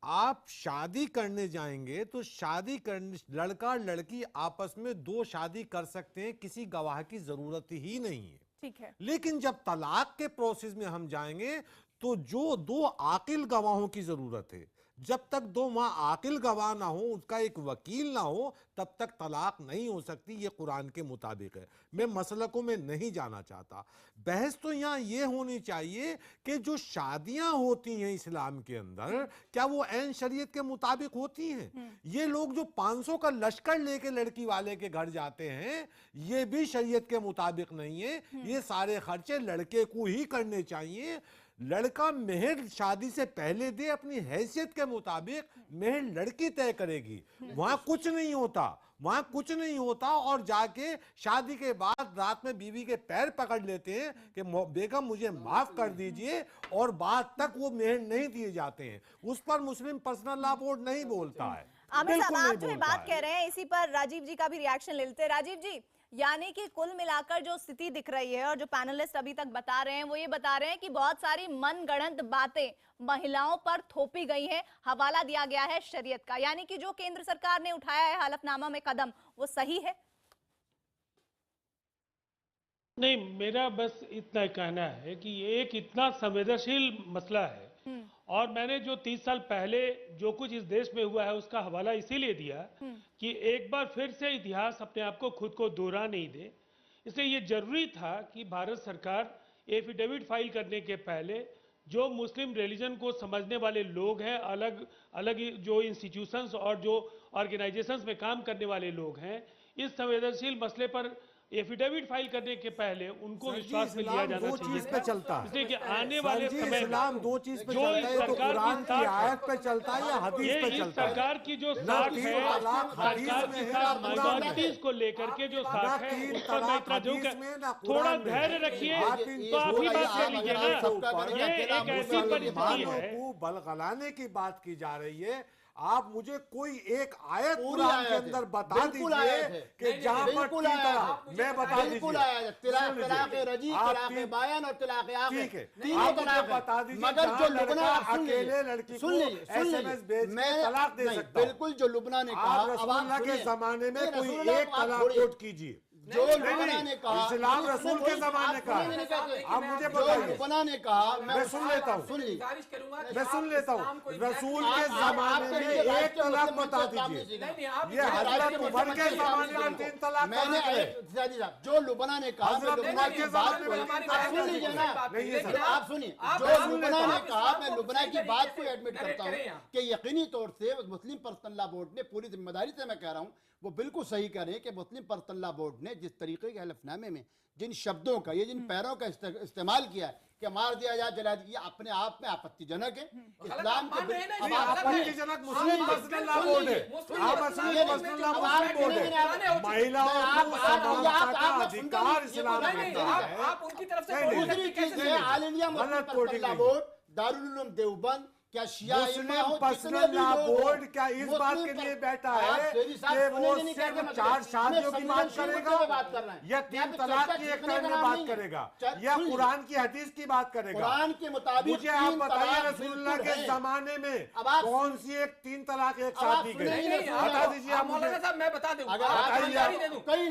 आप शादी करने जाएंगे तो शादी करने, लड़का लड़की आपस में 2 शादी कर सकते हैं, किसी गवाह की जरूरत ही नहीं है, ठीक है। लेकिन जब तलाक के प्रोसेस में हम जाएंगे तो जो 2 आकिल गवाहों की जरूरत है, जब तक 2 वहां आकिल गवाह ना हो, उसका एक वकील ना हो, तब तक तलाक नहीं हो सकती। ये कुरान के मुताबिक है। मैं मसलकों में नहीं जाना चाहता। बहस तो यहाँ ये होनी चाहिए कि जो शादियां होती हैं इस्लाम के अंदर, क्या वो ऐन शरीयत के मुताबिक होती हैं? ये लोग जो 500 का लश्कर लेके लड़की वाले के घर जाते हैं, ये भी शरीयत के मुताबिक नहीं है। ये सारे खर्चे लड़के को ही करने चाहिए। लड़का मेहर शादी से पहले दे, अपनी हैसियत के मुताबिक मेहर लड़की तय करेगी। वहां कुछ नहीं होता, वहां कुछ नहीं होता। और जाके शादी के बाद रात में बीवी के पैर पकड़ लेते हैं कि बेगम मुझे माफ कर दीजिए, और बाद तक वो मेहर नहीं दिए जाते हैं। उस पर मुस्लिम पर्सनल लॉ बोर्ड नहीं बोलता है। आमिर साहब, आप जो बात कह रहे हैं, इसी पर राजीव जी का भी रिएक्शन ले लेते हैं। राजीव जी, यानी कि कुल मिलाकर जो स्थिति दिख रही है और जो पैनलिस्ट अभी तक बता रहे हैं, वो ये बता रहे हैं कि बहुत सारी मनगढ़ंत बातें महिलाओं पर थोपी गई हैं, हवाला दिया गया है शरीयत का। यानी कि जो केंद्र सरकार ने उठाया है हलफनामा में कदम, वो सही है? नहीं, मेरा बस इतना कहना है कि ये एक इतना संवेदनशील मसला है, और मैंने जो 30 साल पहले जो कुछ इस देश में हुआ है उसका हवाला इसीलिए दिया कि एक बार फिर से इतिहास अपने आप को खुद को दोहरा नहीं दे। इसलिए ये जरूरी था कि भारत सरकार एफिडेविट फाइल करने के पहले जो मुस्लिम रिलीजन को समझने वाले लोग हैं, अलग अलग जो इंस्टीट्यूशंस और जो ऑर्गेनाइजेशंस में काम करने वाले लोग हैं, इस संवेदनशील मसले पर एफिडेविट फाइल करने के पहले उनको विश्वास में लिया जाना चाहिए। पे चलता है, इसलिए कि आने वाले समय इस्लाम 2 चीज पे जो चलता है, तो कुरान की आयत पे चलता है या हदीस पे चलता है। सरकार की जो साख है, सरकार के साथ माइनॉरिटीज को लेकर के जो साख है, उस पर मैं इतना दूंगा, थोड़ा धैर्य रखिए तो आप ही बात कर लीजिए ना। ये एक ऐसी परिस्थिति है, बलगलाने की बात की जा रही है। आप मुझे कोई एक आयत कुरान के अंदर बता दीजिए कि जहां पर मैं बता दीजिए तिलाक रजी, तिलाक बायन और तिलाक आखिर, तीनों तलाक बता दीजिए। मगर जो लुबना अकेले लड़की को एसएमएस भेज के तलाक दे सकता है, बिल्कुल जो लुबना ने कहा, रसूलुल्लाह के जमाने में कोई एक तलाक कोट कीजिए। जो लुबना ने कहा, इस्लाम रसूल के जमाने का, आप मुझे बताइए। लुबना ने कहा, मैं सुन लेता हूँ, सुनिए, मैं सुन लेता हूँ। रसूल के जमाने में एक तलाक बता दीजिए। ये हजरत उमर के जमाने में 3 तलाक मैंने जो लुबना ने कहा, लुबना की बात सुन लीजिए ना, आप सुनिए, जो लुबना ने कहा, मैं लुबना की बात को एडमिट करता हूँ कि यकीनी तौर से मुस्लिम पर्सनल लॉ बोर्ड ने पूरी जिम्मेदारी से मैं कह रहा हूँ, वो बिल्कुल सही कह रहे हैं कि मुस्लिम पर्सनल लॉ बोर्ड ने जिस तरीके के हलफनामे में जिन शब्दों का, ये जिन पैरों का इस्तेमाल किया है कि मार दिया जाए, जला दिया, ये अपने आप में आपत्तिजनक है। इस्लाम के आपत्तिजनक मुस्लिम पर्सनल लॉ बोर्ड है, आप मुस्लिम पर्सनल लॉ बोर्ड है। महिलाओं को समानता का अधिकार इस्लाम देता है। आप उनकी तरफ से दूसरी चीज है, ऑल इंडिया मुस्लिम personal law board, Darul Uloom Deoband, क्या शिया मुस्लिम पर्सनल लॉ बोर्ड क्या इस बात के लिए बैठा है कि वो सिर्फ 4 शादियों की बात करेगा या 3 तलाक की एक टाइम में बात करेगा या कुरान की हदीस की बात करेगा? कुरान के मुताबिक मुझे आप बताइए, रसूलुल्लाह के जमाने में कौन सी एक 3 तलाक एक साथ दी गई? बता दीजिए आप मुझे। मैं बता दूं,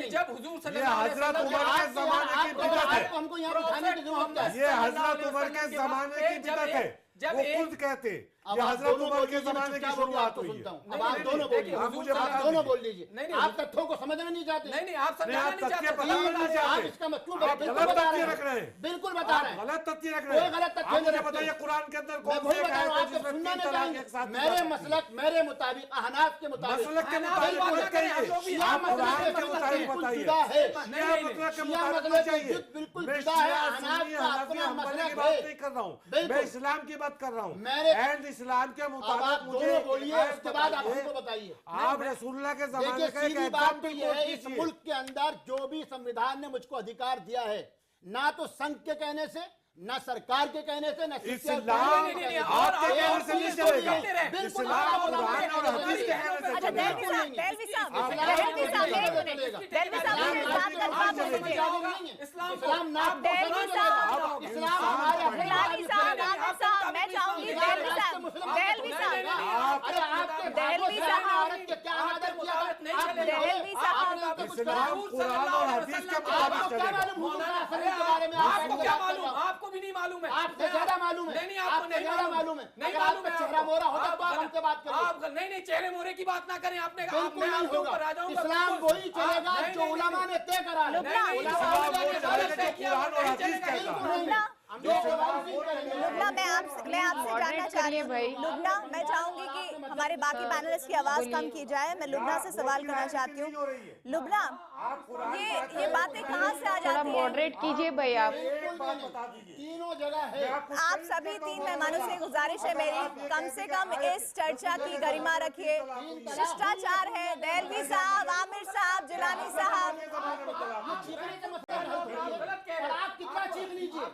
जब हुजूर ये हजरत उमर के जमाने की बिदअत है, हमको यहाँ बिठाने की जरूरत है। ये हजरत उमर के जमाने की बिदअत है, वो खुद कहते ये हजरत उमर के जमाने की शुरुआत हुई है। अब आप दोनों बोलिए, आप मुझे बता दोनों बोल लीजिए। आप तथ्यों को समझना नहीं चाहते? नहीं, आप समझना नहीं चाहते। आप इसका मतलब बिल्कुल बता रहे हैं, बिल्कुल बता रहे हैं, गलत तथ्य रख रहे हैं। कोई गलत तथ्य नहीं बताइए कुरान के अंदर कौन सी आयत है जिसमें 3 तलाक एक साथ? मेरे मसलक, मेरे मुताबिक, अहनाफ के मुताबिक, मसलक के मुताबिक मत कहिए, आप कुरान के मुताबिक बताइए। शिया मसलक के मुताबिक चाहिए, बिल्कुल मैं जुदा है। शिया अहनाफ सुन्नी का हनफी अपना हम्बली मसलक की बात है। नहीं कर रहा हूँ, मैं इस्लाम की बात कर रहा हूँ। एंड इस्लाम के मुताबिक आप दोनों बोलिए, उसके बाद आप हमको बताइए। आप रसूलुल्लाह के जमाने का सीधी बात तो ये है, इस मुल्क के अंदर जो भी संविधान ने मुझको अधिकार दिया है, ना तो संघ के कहने से, ना सरकार के कहने से, ना इस्लाम आपके कहने से नहीं चलेगा। इस्लाम कुरान और हदीस के कहने से अच्छा, देलवी साहब, देलवी साहब, देलवी साहब, देलवी साहब, इस्लाम ना देलवी साहब, इस्लाम हमारे देलवी साहब, आमिर साहब, मैं चाहूंगी देलवी साहब, देलवी साहब, अरे आपके देलवी साहब, के क्या आदत किया? देलवी साहब, इस्लाम कुरान और हदीस के मुताबिक चलेगा। आपको क्या मालूम? आपको भी नहीं मालूम है। आपसे ज्यादा मालूम है। नहीं, आपको नहीं मालूम है। नहीं अगर मालूम है। आपका चेहरा मोहरा होता तो आप हमसे बात करिए। आप नहीं, चेहरे मोहरे की बात ना करें। आपने बिल्कुल मैं नहीं आपके होगा। ऊपर आ जाऊंगा। इस्लाम वही चलेगा जो उलमा ने तय करा है। लुबना, मैं आपसे जानना चाह रही हूँ, लुबना, मैं चाहूंगी कि हमारे बाकी पैनलिस्ट की आवाज कम की जाए। मैं लुबना से सवाल करना चाहती हूँ। लुबना, ये बातें कहाँ से आ जाती है? मॉडरेट कीजिए भाई आप। तीनों जगह है। आप सभी 3 मेहमानों से गुजारिश है मेरी, कम से कम इस चर्चा की गरिमा रखिए। शिष्टाचार है। देलवी साहब, आमिर साहब, जिलानी साहब, आप कितना चीख लीजिए,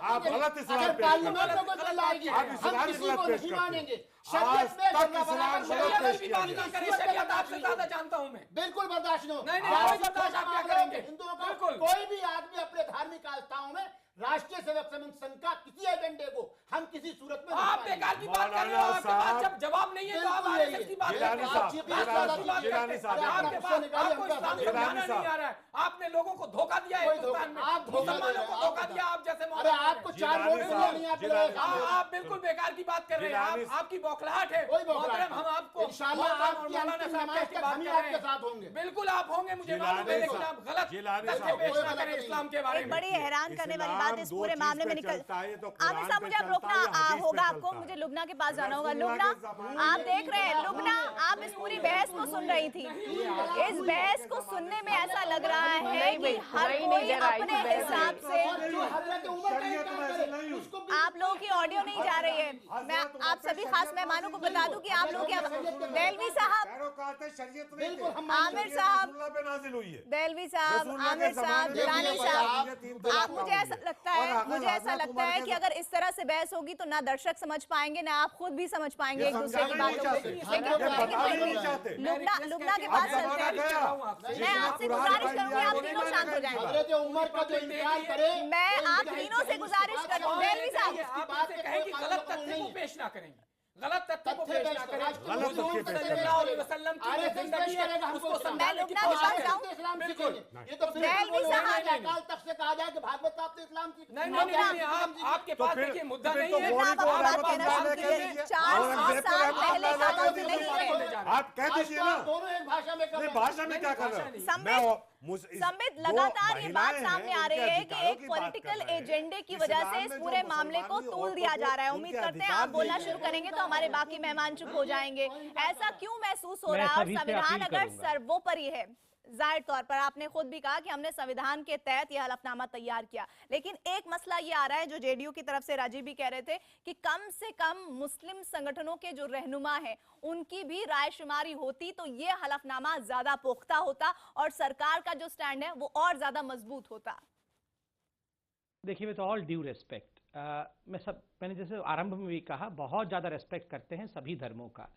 आप गलत इस्लाम पेश कर रहे हैं। आप इस्लाम गलत पेश करते हैं। आज तक इस्लाम गलत पेश किया गया। आपसे ज्यादा जानता हूँ मैं। बिल्कुल बर्दाश्त नहीं होगा। नहीं, बर्दाश्त आप क्या करेंगे? हिंदुओं का कोई भी आदमी अपने धार्मिक आस्थाओं में राष्ट्रीय सेवक संघ का किसी एजेंडे को हम किसी सूरत में आप बेकार की बात कर रहे हो। आपके पास जब जवाब नहीं है तो आप आरएसएस की बात कर रहे हो। आपको इस्लाम समझाना नहीं आ रहा है। आपने लोगों को धोखा दिया है हिंदुस्तान में, मुसलमानों को धोखा दिया। आप जैसे आपको 4 वोट नहीं आप बिल्कुल बेकार की बात कर रहे हैं। आपकी बौखलाहट है। हम आपको बिल्कुल आप होंगे, मुझे मालूम है, लेकिन आप गलत पेश ना करें इस्लाम के बारे में। बड़ी हैरान करने वाली बात इस पूरे मामले में निकल। आमिर साहब, मुझे अब रोकना होगा आपको, मुझे लुबना के पास जाना होगा। लुबना, आप देख रहे हैं, लुबना, आप इस पूरी बहस को सुन रही थी। इस बहस को सुनने में ऐसा लग रहा है कि हर कोई अपने हिसाब से, आप लोगों की ऑडियो नहीं जा रही है। मैं आप सभी खास मेहमानों को बता दूं कि आप लोग क्या, देलवी साहब, आमिर साहब, देलवी साहब, आमिर साहब, जिलानी साहब, आप मुझे ऐसा लगता है कि अगर इस तरह से बहस होगी तो ना दर्शक समझ पाएंगे, ना आप खुद भी समझ पाएंगे एक दूसरे की बातों को। लुबना के पास चलते हैं। मैं आपसे गुजारिश करूंगी आप तीनों शांत हो जाएं। मैं आप तीनों से गुजारिश कर रहा हूँ। देलवी साहब, आप कहें कि गलत तथ्य को पेश ना करेंगे। गलत तथ्य को पेश ना करें। हुजूर सल्लल्लाहु अलैहि वसल्लम की जो जिंदगी है उसको समझाने की कोशिश करें। बिल्कुल ये तो अकाल तख्त से कहा जाए कि भागवत साहब तो इस्लाम की नहीं, आपके पास देखिए मुद्दा नहीं है। आप कह दीजिए ना, दोनों एक भाषा में कर रहे हैं। भाषा में क्या कर रहे हैं? संबित लगातार ये बात सामने आ रही है कि एक पॉलिटिकल एजेंडे की वजह से इस पूरे मामले को तोड़ दिया जा रहा है। उम्मीद करते हैं आप बोलना शुरू करेंगे तो हमारे बाकी मेहमान चुप हो जाएंगे। ऐसा क्यों महसूस हो रहा है? और संविधान अगर सर्वोपरि है, जाहिर तौर पर आपने खुद भी कहा कि हमने संविधान के तहत यह हलफनामा तैयार किया, लेकिन एक मसला ये आ रहा है जो जेडीयू की तरफ से राजीव भी कह रहे थे कि कम से कम मुस्लिम संगठनों के जो रहनुमा हैं उनकी भी रायशुमारी होती तो ये हलफनामा ज्यादा पुख्ता होता और सरकार का जो स्टैंड है वो और ज्यादा मजबूत होता। देखिए, विद ऑल ड्यू रेस्पेक्ट, मैंने जैसे आरंभ में भी कहा, बहुत ज्यादा रेस्पेक्ट करते हैं सभी धर्मों का।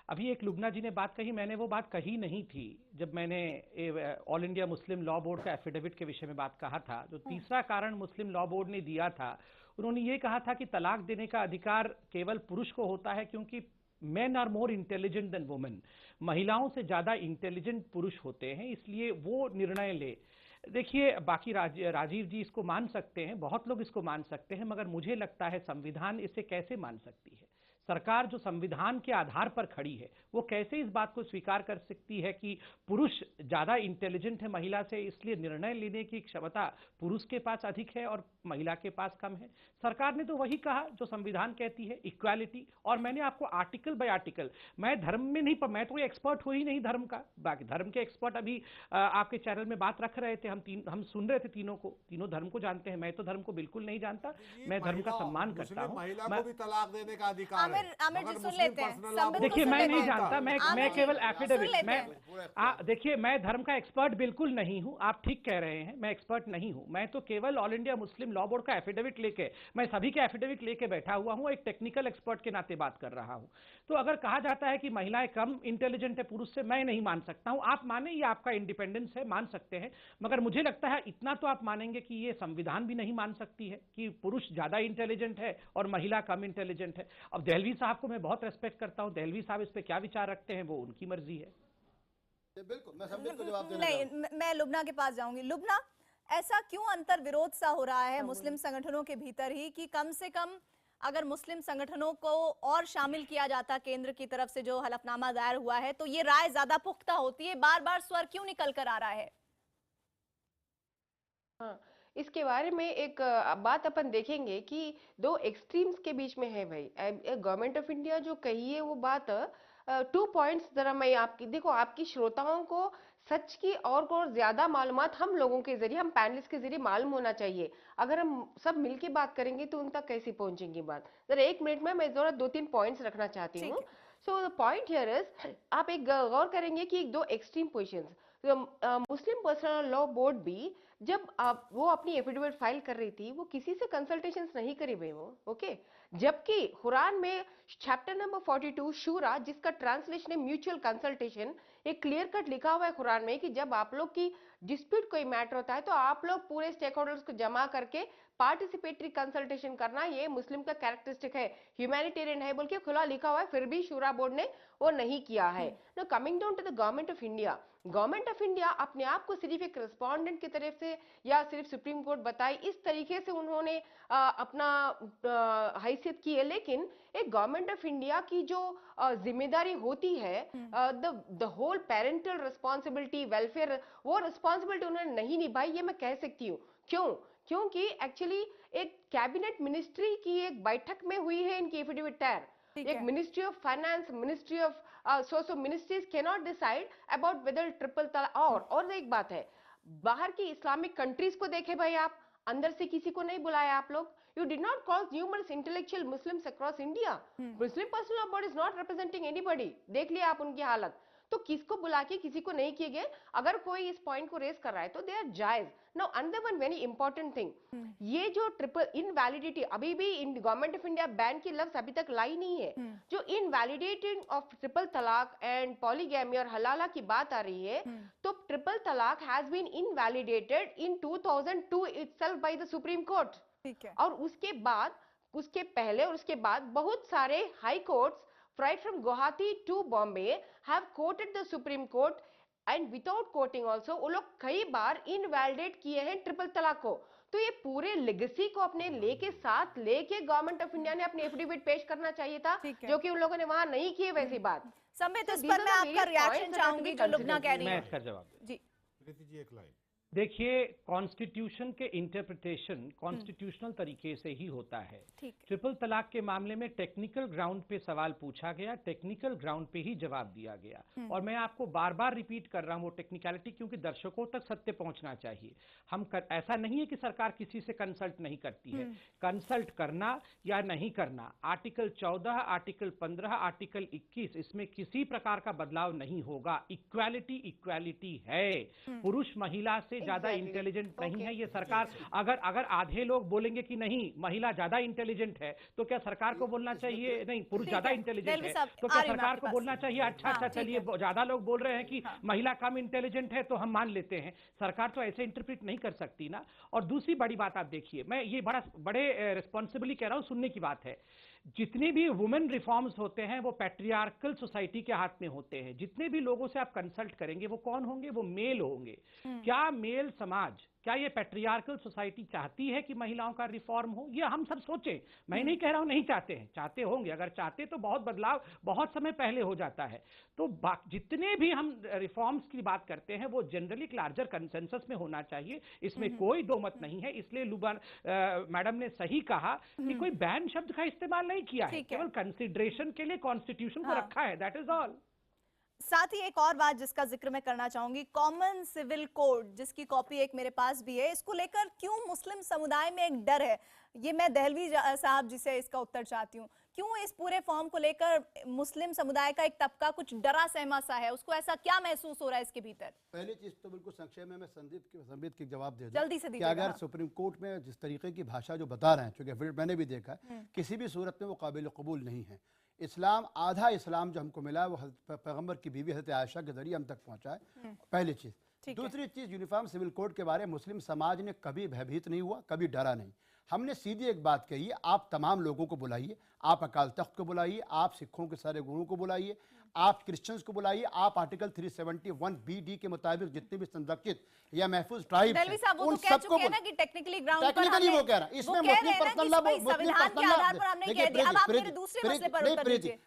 अभी एक लुबना जी ने बात कही, मैंने वो बात कही नहीं थी जब मैंने all India Muslim law board का एफिडेविट के विषय में बात कहा था। जो तीसरा कारण मुस्लिम लॉ बोर्ड ने दिया था, उन्होंने ये कहा था कि तलाक देने का अधिकार केवल पुरुष को होता है क्योंकि men are more intelligent than women, महिलाओं से ज्यादा इंटेलिजेंट पुरुष होते हैं, इसलिए वो निर्णय ले। देखिए, बाकी राजीव जी इसको मान सकते हैं, बहुत लोग इसको मान सकते हैं, मगर मुझे लगता है संविधान इसे कैसे मान सकती है? सरकार जो संविधान के आधार पर खड़ी है वो कैसे इस बात को स्वीकार कर सकती है कि पुरुष ज्यादा इंटेलिजेंट है महिला से, इसलिए निर्णय लेने की क्षमता पुरुष के पास अधिक है और महिला के पास कम है? सरकार ने तो वही कहा जो संविधान कहती है, इक्वालिटी। और मैंने आपको आर्टिकल बाय आर्टिकल, मैं धर्म में नहीं, मैं तो एक्सपर्ट हो ही नहीं धर्म का, बाकी धर्म के एक्सपर्ट अभी आपके चैनल में बात रख रहे थे, हम सुन रहे थे, तीनों धर्म को जानते हैं। मैं तो धर्म को बिल्कुल नहीं जानता, मैं धर्म का सम्मान करता हूँ। महिला को भी तलाक देने का अधिकार है। आमिर जी सुन लेते हैं। देखिए, मैं नहीं जानता, मैं केवल एफिडेविट, देखिए मैं धर्म का एक्सपर्ट बिल्कुल नहीं हूं, आप ठीक कह रहे हैं, मैं एक्सपर्ट नहीं हूं। मैं तो केवल all India Muslim law board का एफिडेविट लेके, मैं सभी के एफिडेविट लेके बैठा हुआ हूं, एक टेक्निकल एक्सपर्ट के नाते बात कर रहा हूं। तो अगर कहा जाता है कि महिलाएं कम इंटेलिजेंट है पुरुष से, मैं नहीं मान सकता हूं। आप माने, ये आपका इंडिपेंडेंस है, मान सकते हैं, मगर मुझे लगता है इतना तो आप मानेंगे कि ये संविधान भी नहीं मान सकती है कि पुरुष ज्यादा इंटेलिजेंट है और महिला कम इंटेलिजेंट है। अब दहलवी साहब को मैं बहुत रेस्पेक्ट करता हूं, दहलवी साहब इस पे क्या विचार रखते हैं वो उनकी मर्जी है। बिल्कुल, मैं सब को जवाब देना नहीं, मैं लुबना के पास जाऊंगी। लुबना, ऐसा क्यों अंतर विरोध सा हो रहा है मुस्लिम संगठनों के भीतर ही कि कम से कम अगर मुस्लिम संगठनों को और शामिल किया जाता केंद्र की तरफ से जो हलफनामा दायर हुआ है तो ये राय ज्यादा पुख्ता होती है? बार बार स्वर क्यों निकल कर आ रहा है? हाँ, इसके बारे में एक बात अपन देखेंगे कि दो एक्सट्रीम्स के बीच में है भाई। गवर्नमेंट ऑफ इंडिया जो कही है वो बात 2 पॉइंट्स जरा मैं आपकी देखो, आपकी श्रोताओं को सच की और ज्यादा मालूमात हम लोगों के जरिए, हम पैनलिस्ट के जरिए मालूम होना चाहिए। अगर हम सब मिलके बात करेंगे तो उन तक कैसी पहुंचेंगी बात? जरा 1 मिनट में मैं जरा 2-3 पॉइंट्स रखना चाहती हूँ। So the point here is, आप एक गौर करेंगे कि दो एक्सट्रीम पोजिशंस, मुस्लिम पर्सनल लॉ बोर्ड भी जब वो अपनी एफिडेविट फाइल कर रही थी वो किसी से कंसल्टेशंस नहीं करी भाई वो, ओके। जबकि कुरान में चैप्टर नंबर 42 शूरा, जिसका ट्रांसलेशन है म्यूचुअल कंसल्टेशन, एक क्लियर कट लिखा हुआ है कुरान में कि जब आप लोग की डिस्प्यूट कोई मैटर होता है तो आप लोग पूरे स्टेक होल्डर्स को जमा करके पार्टिसिपेटरी कंसल्टेशन करना, ये मुस्लिम का कैरेक्टरिस्टिक है, ह्यूमैनिटेरियन है बोल के खुला लिखा हुआ है, फिर भी शूरा बोर्ड ने वो नहीं किया है। Now coming down to the government of India, government of India अपने आप को सिर्फ एक रिस्पोंडेंट की तरफ से या सिर्फ सुप्रीम कोर्ट बताए इस तरीके से उन्होंने अपना हैसियत की है, लेकिन एक गवर्नमेंट ऑफ इंडिया की जो जिम्मेदारी होती है, the whole parental responsibility, welfare, वो रिस्पॉन्सिबिलिटी उन्होंने नहीं निभाई, ये मैं कह सकती हूँ। क्यों? क्योंकि एक्चुअली एक कैबिनेट मिनिस्ट्री की एक बैठक में हुई है इनकी एफिडेविट तैयार, एक ministry of finance, ministry of so ministries can not decide about whether triple तलाक। और एक बात है, बाहर की इस्लामिक कंट्रीज को देखे भाई आप, अंदर से किसी को नहीं बुलाया आप लोग। You did not call numerous intellectual Muslims across India. Muslim personal law board is not representing anybody. देख लिया आप उनकी हालत, तो किसको बुला के किसी को नहीं किए गए। अगर कोई इस पॉइंट को रेस कर रहा है तो दे आर जायज। नाउ अंदर वन वेरी इंपॉर्टेंट थिंग, ये जो ट्रिपल इनवैलिडिटी, अभी भी गवर्नमेंट ऑफ इंडिया बैन की लफ्ज अभी तक लाई नहीं है। जो इनवैलिडेटिंग ऑफ ट्रिपल तलाक एंड पॉलीगैमी और हलाला की बात आ रही है, तो triple talaq has been invalidated in 2002 itself by the supreme court. और उसके बाद, उसके पहले और उसके बाद बहुत सारे high courts flight from Guwahati to Bombay have quoted the Supreme Court and without quoting also वो लोग कई बार इनवैलिडेट किए हैं ट्रिपल तलाक को। तो ये पूरे लेगेसी को अपने लेके साथ लेके गवर्नमेंट ऑफ इंडिया ने अपनी एफिडेविट पेश करना चाहिए था, जो कि उन लोगों ने वहां नहीं किए वैसी बात। संबित, इस पर मैं आपका रिएक्शन चाहूंगी जो लुबना कह रही है। मैं इसका जवाब जी एक लाइन। देखिए, कॉन्स्टिट्यूशन के इंटरप्रिटेशन कॉन्स्टिट्यूशनल तरीके से ही होता है। ट्रिपल तलाक के मामले में टेक्निकल ग्राउंड पे सवाल पूछा गया, टेक्निकल ग्राउंड पे ही जवाब दिया गया। और मैं आपको बार बार रिपीट कर रहा हूं वो टेक्निकलिटी, क्योंकि दर्शकों तक सत्य पहुंचना चाहिए। ऐसा नहीं है कि सरकार किसी से कंसल्ट नहीं करती है। कंसल्ट करना या नहीं करना, आर्टिकल 14, आर्टिकल 15, आर्टिकल 21, इसमें किसी प्रकार का बदलाव नहीं होगा। इक्वालिटी है, पुरुष महिला से ज्यादा इंटेलिजेंट नहीं है ये सरकार। अगर आधे लोग बोलेंगे कि नहीं महिला ज्यादा इंटेलिजेंट है, तो क्या सरकार को बोलना चाहिए नहीं पुरुष ज्यादा इंटेलिजेंट है, तो क्या सरकार को बोलना चाहिए अच्छा चलिए ज्यादा लोग बोल रहे हैं कि महिला कम इंटेलिजेंट है तो हम मान लेते हैं। सरकार तो ऐसे इंटरप्रेट नहीं कर सकती ना। और दूसरी बड़ी बात आप देखिए, मैं ये बड़े रिस्पॉन्सिबली कह रहा हूं, सुनने की बात है। जितने भी वुमेन रिफॉर्म्स होते हैं वो पैट्रियार्कल सोसाइटी के हाथ में होते हैं। जितने भी लोगों से आप कंसल्ट करेंगे वो कौन होंगे? वो मेल होंगे। क्या मेल समाज, क्या ये पैट्रियार्कल सोसाइटी चाहती है कि महिलाओं का रिफॉर्म हो? ये हम सब सोचें। मैं नहीं कह रहा हूं नहीं चाहते हैं, चाहते होंगे। अगर चाहते तो बहुत बदलाव बहुत समय पहले हो जाता है। तो जितने भी हम रिफॉर्म्स की बात करते हैं वो जनरली एक लार्जर कंसेंसस में होना चाहिए, इसमें कोई दो मत नहीं है। इसलिए मैडम ने सही कहा कि कोई बैन शब्द का इस्तेमाल नहीं किया है, केवल कंसिडरेशन के लिए कॉन्स्टिट्यूशन को रखा है, दैट इज ऑल। साथ ही एक और बात जिसका जिक्र मैं करना चाहूंगी, कॉमन सिविल कोड जिसकी कॉपी एक मेरे पास भी है, इसको लेकर क्यों मुस्लिम समुदाय में एक डर है? ये मैं दहलवी साहब जी से इसका उत्तर चाहती हूँ। क्यों इस पूरे फॉर्म को लेकर मुस्लिम समुदाय का एक तबका कुछ डरा सहमा सा है? उसको ऐसा क्या महसूस हो रहा है इसके भीतर? पहली चीज तो बिल्कुल संक्षेप में मैं संबित की जवाब दे दूं। जल्दी से दीजिएगा। अगर सुप्रीम कोर्ट में जिस तरीके की भाषा जो बता रहे हैं, चूंकि मैंने भी देखा है, किसी भी सूरत में वो काबिल कबूल नहीं है। इस्लाम, आधा इस्लाम जो हमको मिला है वो पैगंबर की बीवी हज़रत आयशा के जरिए हम तक पहुंचा है, पहली चीज़। दूसरी चीज़, यूनिफॉर्म सिविल कोड के बारे में मुस्लिम समाज ने कभी भयभीत नहीं हुआ, कभी डरा नहीं। हमने सीधी एक बात कही है, आप तमाम लोगों को बुलाइए, आप अकाल तख्त को बुलाइए, आप सिखों के सारे गुरुओं को बुलाइए, आप क्रिश्चियंस को बुलाइए, आप आर्टिकल 371 BD के मुताबिक जितने भी संरक्षित या महफूज ट्राइब उन सबको टेक्निकली वो कह रहा है। इसमें मुस्लिम पर्सनल लॉ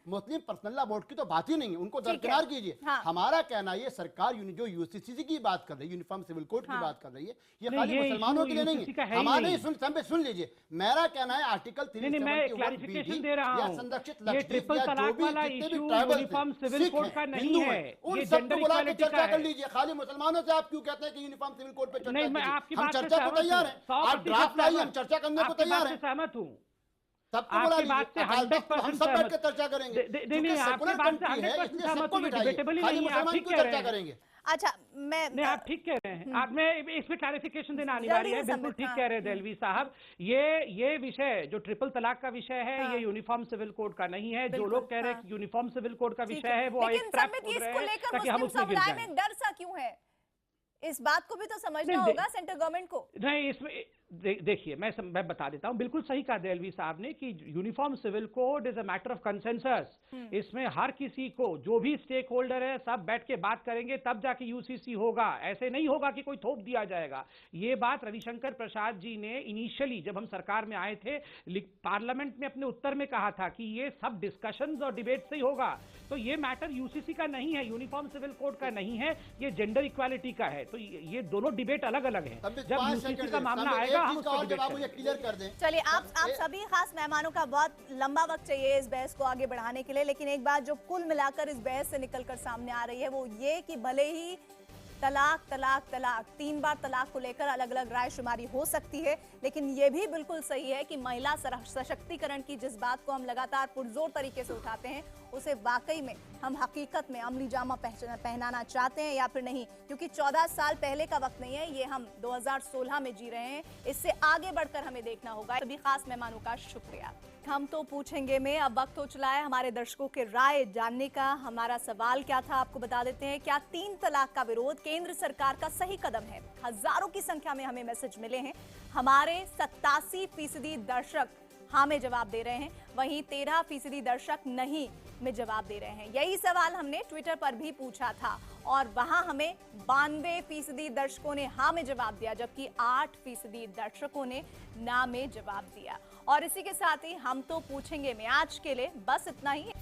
मुस्लिम पर्सनल लॉ बोर्ड की तो बात ही नहीं है, उनको दरकिनार कीजिए। हमारा कहना ये सरकार जो यूसीसी की बात कर रही है, यूनिफॉर्म सिविल कोड की बात कर रही है, ये खाली मुसलमानों के लिए नहीं है। हमारे सुन लीजिए, मेरा कहना है आर्टिकल 371 BD या संरक्षित लक्षद्वीप या जो भी जितने भी ट्राइबल सिविल कोड का नहीं है, उन सबको बुला के चर्चा कर लीजिए। खाली मुसलमानों से आप क्यों कहते हैं कि यूनिफॉर्म सिविल कोड पे चर्चा कीजिए? हम चर्चा को तैयार हैं, आप ड्राफ्ट लाइए, हम चर्चा करने को तैयार हैं। सहमत हूँ, सबको बुला लीजिए, हम सब बैठ के चर्चा करेंगे। सेकुलर कंट्री है इसलिए सबको बिठाइए, खाली मुसलमान क्यों चर्चा करेंगे? अच्छा, मैं आप ठीक कह रहे हैं। आप मैं इसमें क्लैरिफिकेशन देना अनिवार्य है। बिल्कुल ठीक कह रहे हैं दहलवी साहब। ये विषय जो ट्रिपल तलाक का विषय है, ये यूनिफॉर्म सिविल कोड का नहीं है। जो लोग कह रहे हैं कि यूनिफॉर्म सिविल कोड का विषय है, वो एक ट्रैप खोल रहे हैं ताकि हम उसमें गिर जाएं। में डर सा क्यों है? इस बात को भी तो समझना होगा सेंट्रल गवर्नमेंट को। नहीं, इसमें देखिए मैं बता देता हूं। बिल्कुल सही कहा दहलवी साहब ने कि uniform civil code is a matter of consensus. इसमें हर किसी को, जो भी स्टेक होल्डर है, सब बैठ के बात करेंगे तब जाके यूसीसी होगा। ऐसे नहीं होगा कि कोई थोप दिया जाएगा। ये बात रविशंकर प्रसाद जी ने इनिशियली जब हम सरकार में आए थे पार्लियामेंट में अपने उत्तर में कहा था कि ये सब डिस्कशंस और डिबेट से ही होगा। तो ये मैटर यूसीसी का नहीं है, यूनिफॉर्म सिविल कोड का नहीं है, ये जेंडर इक्वालिटी का है। तो ये दोनों डिबेट अलग अलग है। जब यूसीसी का मामला आएगा हम उसको क्लियर कर दें। चलिए, आप सभी खास मेहमानों का बहुत लंबा वक्त चाहिए इस बहस को आगे बढ़ाने के लिए, लेकिन एक बात जो कुल मिलाकर इस बहस से निकलकर सामने आ रही है वो ये कि भले ही तलाक तलाक तलाक 3 बार तलाक को लेकर अलग अलग राय शुमारी हो सकती है, लेकिन ये भी बिल्कुल सही है कि महिला सशक्तिकरण की जिस बात को हम लगातार पुरजोर तरीके से उठाते हैं, उसे वाकई में हम हकीकत में अमली जामा पहनाना चाहते हैं या फिर नहीं। क्योंकि 14 साल पहले का वक्त नहीं है, ये हम 2016 में जी रहे हैं। इससे आगे बढ़कर हमें देखना होगा। सभी खास मेहमानों का शुक्रिया। हम तो पूछेंगे में अब वक्त हो चला है हमारे दर्शकों के राय जानने का। हमारा सवाल क्या था आपको बता देते हैं। क्या 3 तलाक का विरोध केंद्र सरकार का सही कदम है? हजारों की संख्या में हमें मैसेज मिले हैं। हमारे 87% दर्शक हाँ में जवाब दे रहे हैं, वहीं 13% दर्शक नहीं में जवाब दे रहे हैं। यही सवाल हमने ट्विटर पर भी पूछा था और वहां हमें 92% दर्शकों ने हाँ में जवाब दिया, जबकि 8% दर्शकों ने ना में जवाब दिया। और इसी के साथ ही हम तो पूछेंगे में आज के लिए बस इतना ही।